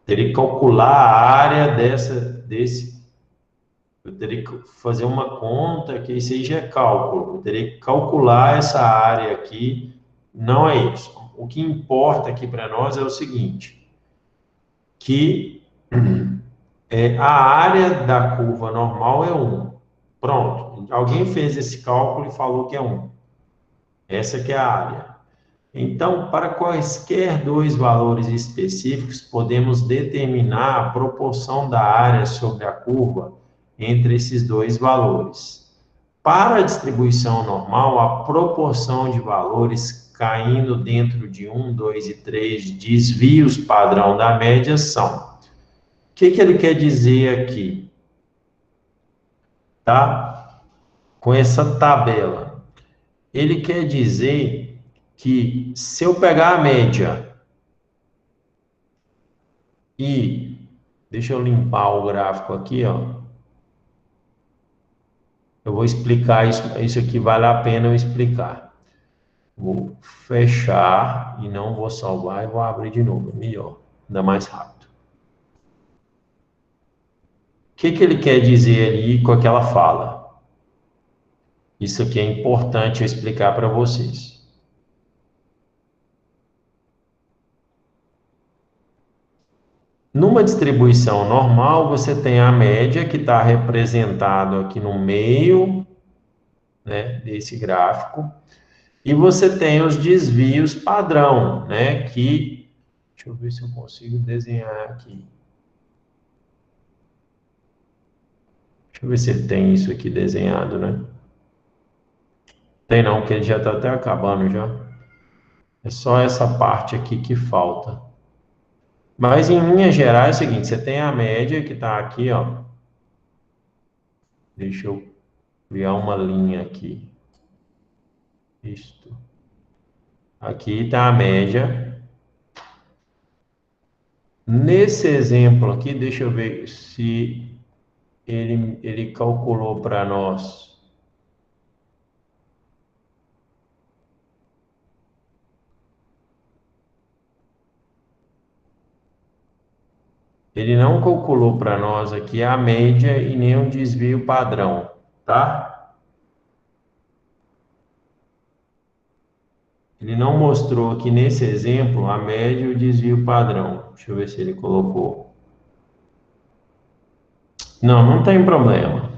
teria que calcular a área desse. Eu teria que fazer uma conta, que isso aí já é cálculo. Eu teria que calcular essa área aqui. Não é isso. O que importa aqui para nós é o seguinte, que a área da curva normal é 1. Pronto. Alguém fez esse cálculo e falou que é 1. Essa que é a área. Então, para quaisquer dois valores específicos, podemos determinar a proporção da área sobre a curva entre esses dois valores. Para a distribuição normal, a proporção de valores caindo dentro de 1, 2 e 3 desvios padrão da média são. O que ele quer dizer aqui? Tá? Com essa tabela. Ele quer dizer que se eu pegar a média e deixa eu limpar o gráfico aqui, ó. Eu vou explicar isso aqui vale a pena eu explicar. Vou fechar e não vou salvar e vou abrir de novo, é melhor, ainda mais rápido. O que ele quer dizer ali com aquela fala? Isso aqui é importante eu explicar para vocês. Numa distribuição normal, você tem a média que está representado aqui no meio, né, desse gráfico, e você tem os desvios padrão, né, que, deixa eu ver se eu consigo desenhar aqui. Deixa eu ver se ele tem isso aqui desenhado, né? Tem não, porque ele já está até acabando já. É só essa parte aqui que falta. Mas em linhas gerais é o seguinte, você tem a média que está aqui, ó. Deixa eu criar uma linha aqui. Isto. Aqui está a média. Nesse exemplo aqui, deixa eu ver se ele calculou para nós. ele não calculou para nós aqui a média e nem um desvio padrão, tá? Ele não mostrou aqui nesse exemplo a média e o desvio padrão. Deixa eu ver se ele colocou. Não, não tem problema.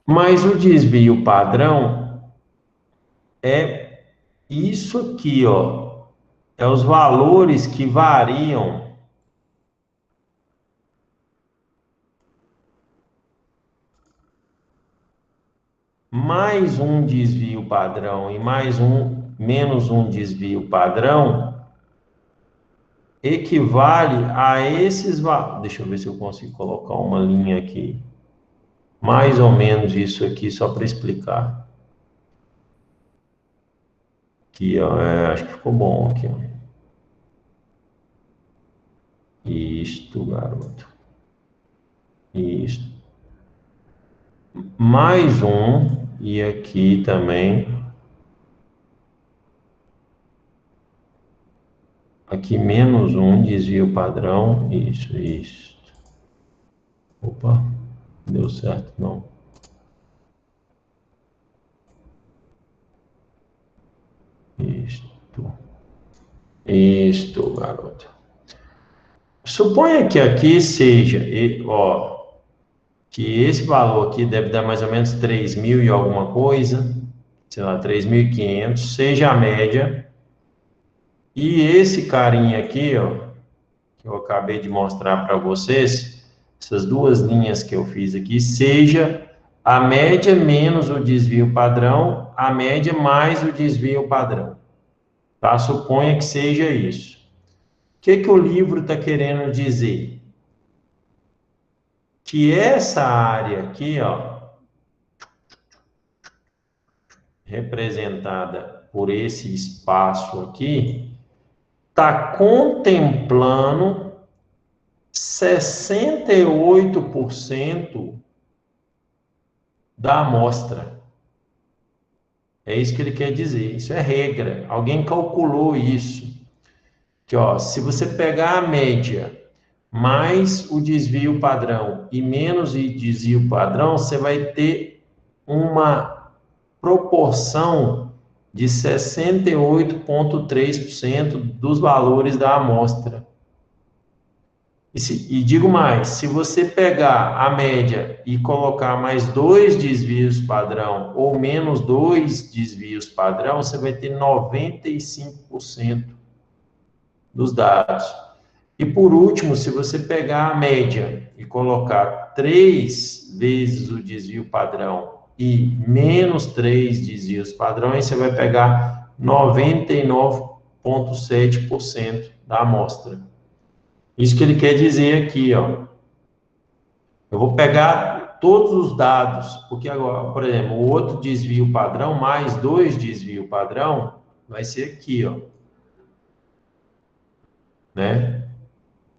Mas o desvio padrão é isso aqui, ó. É os valores que variam mais um desvio padrão e menos um desvio padrão equivale a esses valores. Deixa eu ver se eu consigo colocar uma linha aqui. Mais ou menos isso aqui, só para explicar. Aqui, ó, acho que ficou bom aqui, ó. Isto, garoto. Isto. Mais um, e aqui também. Aqui menos um, desvio padrão. Isso. Opa, não deu certo, não. Isto, garoto. Suponha que aqui seja, ó, que esse valor aqui deve dar mais ou menos 3.000 e alguma coisa, sei lá, 3.500, seja a média. E esse carinha aqui, ó, que eu acabei de mostrar para vocês, essas duas linhas que eu fiz aqui, seja a média menos o desvio padrão, a média mais o desvio padrão. Tá? Suponha que seja isso. O que o livro está querendo dizer? Que essa área aqui, ó, representada por esse espaço aqui, está contemplando 68% da amostra. É isso que ele quer dizer. Isso é regra. Alguém calculou isso. Que, ó, se você pegar a média mais o desvio padrão e menos o desvio padrão, você vai ter uma proporção de 68,3% dos valores da amostra. E digo mais, se você pegar a média e colocar mais 2 desvios padrão ou menos 2 desvios padrão, você vai ter 95% dos dados. E por último, se você pegar a média e colocar 3 vezes o desvio padrão e menos 3 desvios padrões, você vai pegar 99,7% da amostra. Isso que ele quer dizer aqui, ó. Eu vou pegar todos os dados, porque agora, por exemplo, o outro desvio padrão mais 2 desvio padrão vai ser aqui, ó. Né?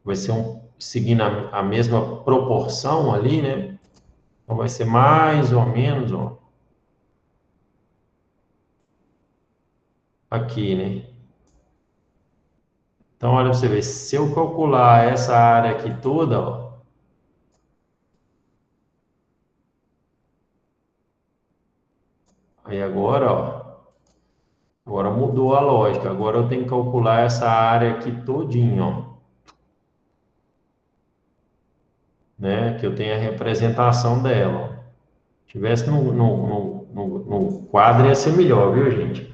Vai ser seguindo a mesma proporção ali, né? Então vai ser mais ou menos, ó. Aqui, né? Então, olha para você ver, se eu calcular essa área aqui toda, ó, aí agora, ó, agora mudou a lógica. Agora eu tenho que calcular essa área aqui todinha, ó, né? Que eu tenho a representação dela, ó. Se tivesse no quadro ia ser melhor, viu, gente?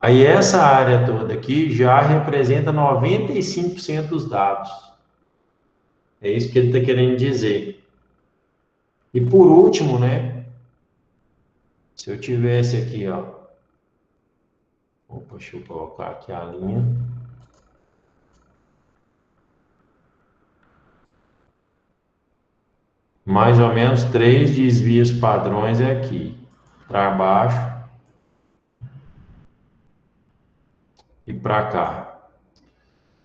Aí essa área toda aqui já representa 95% dos dados. É isso que ele está querendo dizer. E por último, né? Se eu tivesse aqui, ó. Opa, deixa eu colocar aqui a linha. Mais ou menos 3 desvios padrões é aqui. Para baixo. E para cá.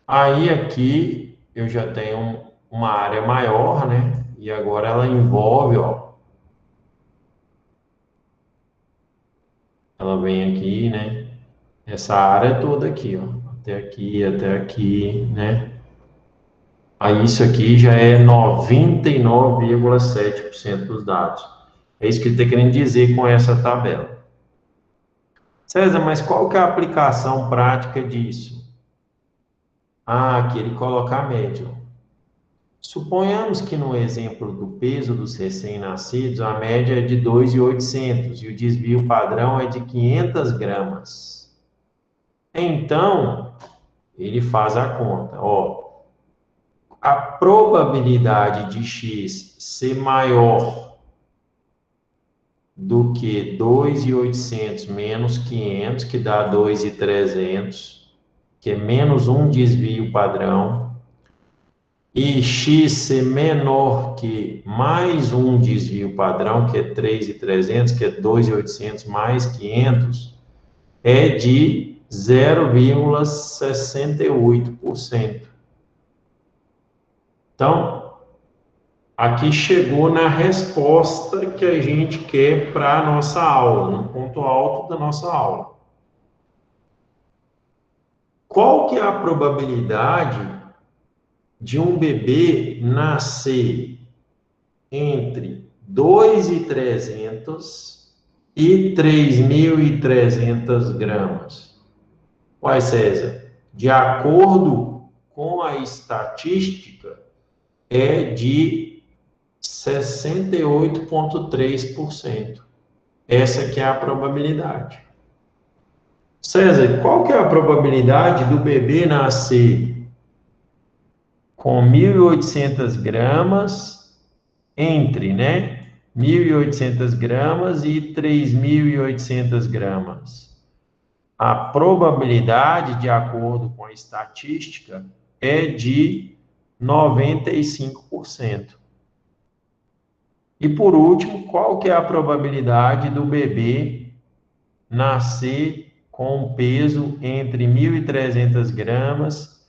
Aí aqui eu já tenho uma área maior, né? E agora ela envolve, ó. Ela vem aqui, né? Essa área toda aqui, ó. até aqui, né? Aí isso aqui já é 99,7% dos dados. É isso que ele está querendo dizer com essa tabela. César, mas qual que é a aplicação prática disso? Ah, aqui ele coloca a média. Suponhamos que no exemplo do peso dos recém-nascidos, a média é de 2.800 e o desvio padrão é de 500 gramas. Então, ele faz a conta. Ó, a probabilidade de X ser maior do que 2.800 menos 500, que dá 2.300, que é menos um desvio padrão, e X ser menor que mais um desvio padrão, que é 3.300, que é 2.800 mais 500, é de 0,68%. Então, aqui chegou na resposta que a gente quer para a nossa aula, no ponto alto da nossa aula. Qual que é a probabilidade de um bebê nascer entre 2.300 e 3.300 gramas? Uai, César, de acordo com a estatística, é de 68,3%. Essa que é a probabilidade. César, qual que é a probabilidade do bebê nascer com 1.800 gramas entre, né, 1.800 gramas e 3.800 gramas? A probabilidade, de acordo com a estatística, é de 95%. E por último, qual que é a probabilidade do bebê nascer com um peso entre 1.300 gramas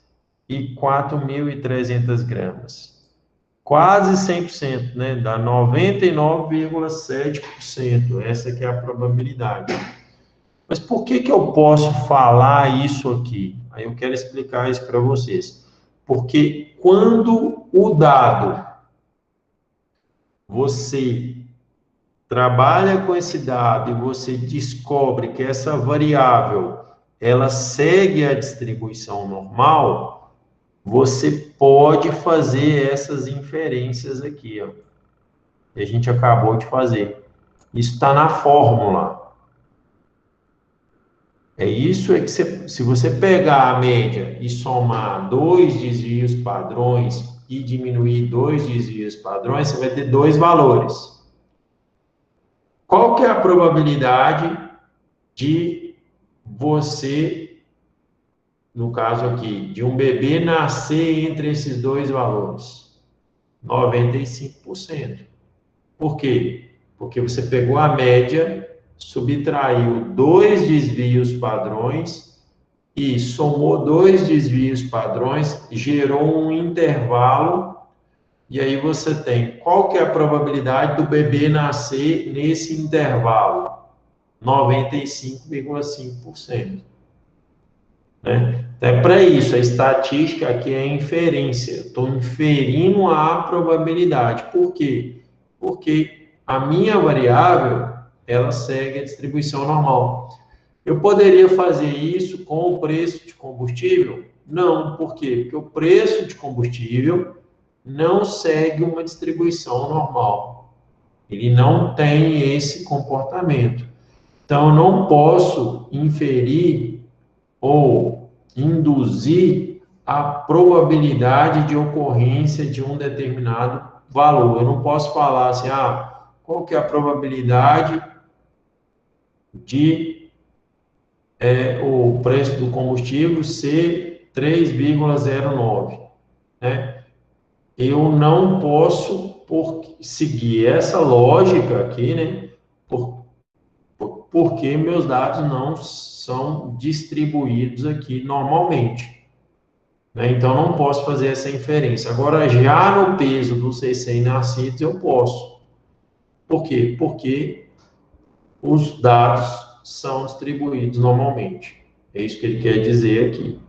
e 4.300 gramas? Quase 100%, né? Dá 99,7%. Essa que é a probabilidade. Mas por que que eu posso falar isso aqui? Aí eu quero explicar isso para vocês. Porque quando o dado, você trabalha com esse dado e você descobre que essa variável, ela segue a distribuição normal, você pode fazer essas inferências aqui, ó, que a gente acabou de fazer. Isso está na fórmula. É isso é que se você pegar a média e somar dois desvios padrões e diminuir dois desvios padrões, você vai ter dois valores. Qual que é a probabilidade de você, no caso aqui, de um bebê nascer entre esses dois valores? 95%. Por quê? Porque você pegou a média, subtraiu dois desvios padrões e somou dois desvios padrões, gerou um intervalo, e aí você tem qual que é a probabilidade do bebê nascer nesse intervalo? 95,5%. Né? Então, é para isso, a estatística aqui é inferência. Estou inferindo a probabilidade. Por quê? Porque a minha variável, ela segue a distribuição normal. Eu poderia fazer isso com o preço de combustível? Não. Por quê? Porque o preço de combustível não segue uma distribuição normal. Ele não tem esse comportamento. Então, eu não posso inferir ou induzir a probabilidade de ocorrência de um determinado valor. Eu não posso falar assim, qual que é a probabilidade de o preço do combustível ser 3,09, né? Eu não posso seguir essa lógica aqui, né? Porque meus dados não são distribuídos aqui normalmente, né? Então, não posso fazer essa inferência. Agora, já no peso dos recém-nascidos, eu posso. Por quê? Porque os dados são distribuídos normalmente. É isso que ele quer dizer aqui.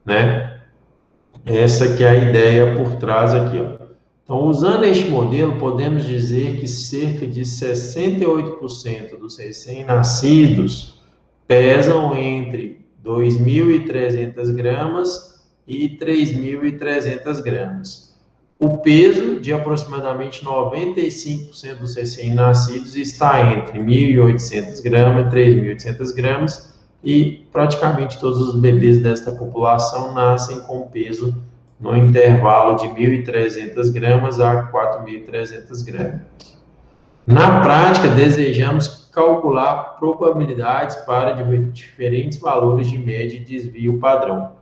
né? Essa que é a ideia por trás aqui, ó. Então, usando este modelo, podemos dizer que cerca de 68% dos recém-nascidos pesam entre 2.300 gramas e 3.300 gramas. O peso de aproximadamente 95% dos recém-nascidos está entre 1.800 gramas e 3.800 gramas, e praticamente todos os bebês desta população nascem com peso no intervalo de 1.300 gramas a 4.300 gramas. Na prática, desejamos calcular probabilidades para diferentes valores de média e desvio padrão.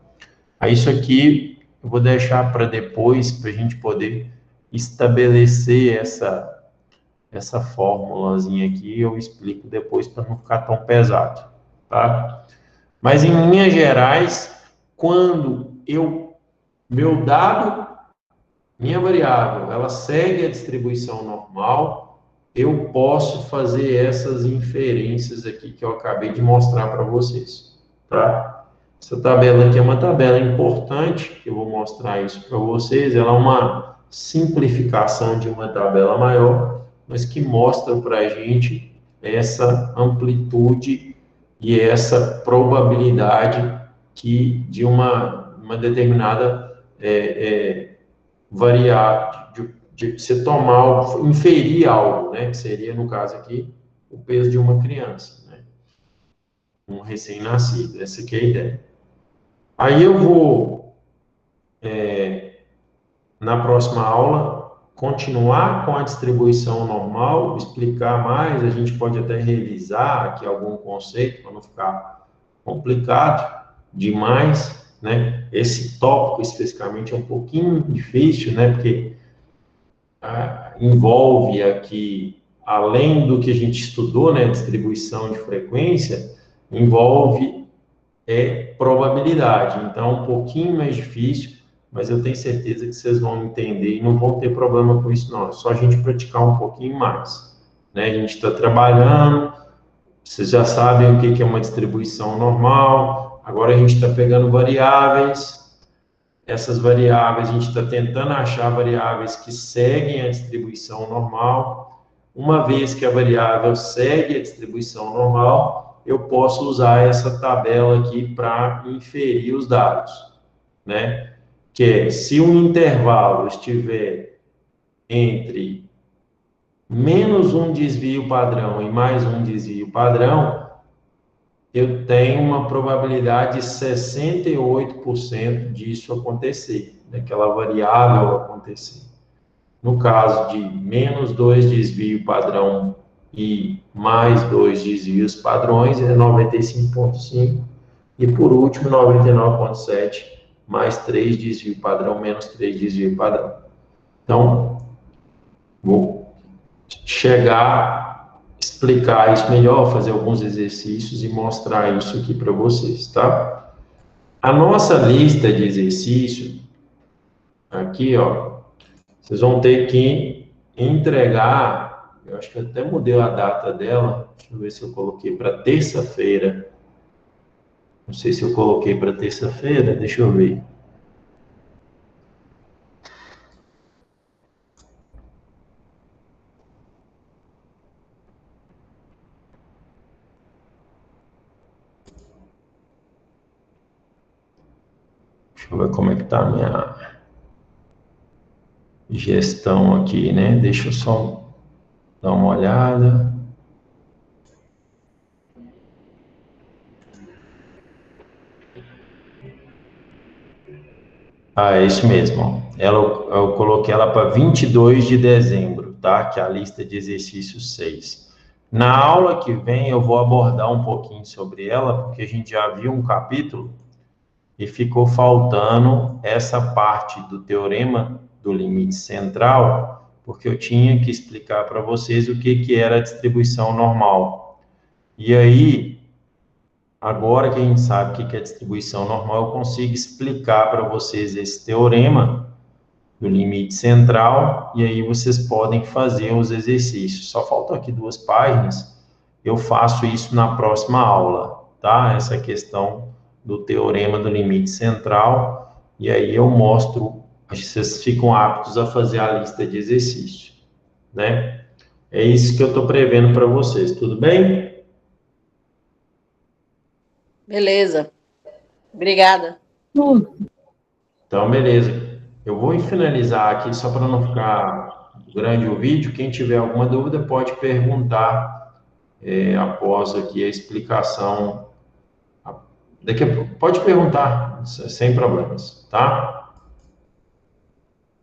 Aí isso aqui eu vou deixar para depois, para a gente poder estabelecer essa formulazinha aqui, eu explico depois para não ficar tão pesado, tá? Mas em linhas gerais, quando meu dado, minha variável, ela segue a distribuição normal, eu posso fazer essas inferências aqui que eu acabei de mostrar para vocês, tá? Essa tabela aqui é uma tabela importante, que eu vou mostrar isso para vocês, ela é uma simplificação de uma tabela maior, mas que mostra para a gente essa amplitude e essa probabilidade de uma determinada variável, de você tomar, inferir algo, né? Que seria, no caso aqui, o peso de uma criança, né? Um recém-nascido, essa aqui é a ideia. Aí eu vou, na próxima aula, continuar com a distribuição normal, explicar mais, a gente pode até revisar aqui algum conceito, para não ficar complicado demais, né? Esse tópico especificamente é um pouquinho difícil, né? Porque envolve aqui, além do que a gente estudou, né? Distribuição de frequência, envolve probabilidade. Então, um pouquinho mais difícil, mas eu tenho certeza que vocês vão entender e não vão ter problema com isso, não. É só a gente praticar um pouquinho mais, né? A gente está trabalhando, vocês já sabem o que é uma distribuição normal. Agora a gente está pegando variáveis, essas variáveis, a gente está tentando achar variáveis que seguem a distribuição normal. Uma vez que a variável segue a distribuição normal, eu posso usar essa tabela aqui para inferir os dados, né? Que é, se um intervalo estiver entre menos um desvio padrão e mais um desvio padrão, eu tenho uma probabilidade de 68% disso acontecer, daquela variável acontecer. No caso de menos 2 desvio padrão e mais 2 desvios padrões, é 95,5%. E por último, 99,7%, mais 3 desvio padrão, menos 3 desvio padrão. Então, vou explicar isso melhor, fazer alguns exercícios e mostrar isso aqui para vocês, tá? A nossa lista de exercícios, aqui, ó, vocês vão ter que entregar, eu acho que eu até mudei a data dela, deixa eu ver se eu coloquei para terça-feira. Não sei se eu coloquei para terça-feira, deixa eu ver. Deixa eu ver como é que tá a minha gestão aqui, né? Deixa eu só dar uma olhada. É isso mesmo. Eu coloquei ela para 22 de dezembro, tá? Que é a lista de exercícios 6. Na aula que vem eu vou abordar um pouquinho sobre ela, porque a gente já viu um capítulo e ficou faltando essa parte do teorema do limite central, porque eu tinha que explicar para vocês o que era a distribuição normal. E aí, agora que a gente sabe o que é distribuição normal, eu consigo explicar para vocês esse teorema do limite central, e aí vocês podem fazer os exercícios. Só faltam aqui 2 páginas, eu faço isso na próxima aula, tá? Essa questão do teorema do limite central, e aí eu mostro, acho que vocês ficam aptos a fazer a lista de exercícios, né? É isso que eu estou prevendo para vocês, tudo bem? Beleza. Obrigada. Tudo. Então, beleza. Eu vou finalizar aqui, só para não ficar grande o vídeo. Quem tiver alguma dúvida pode perguntar após aqui a explicação. Pode perguntar, sem problemas, tá?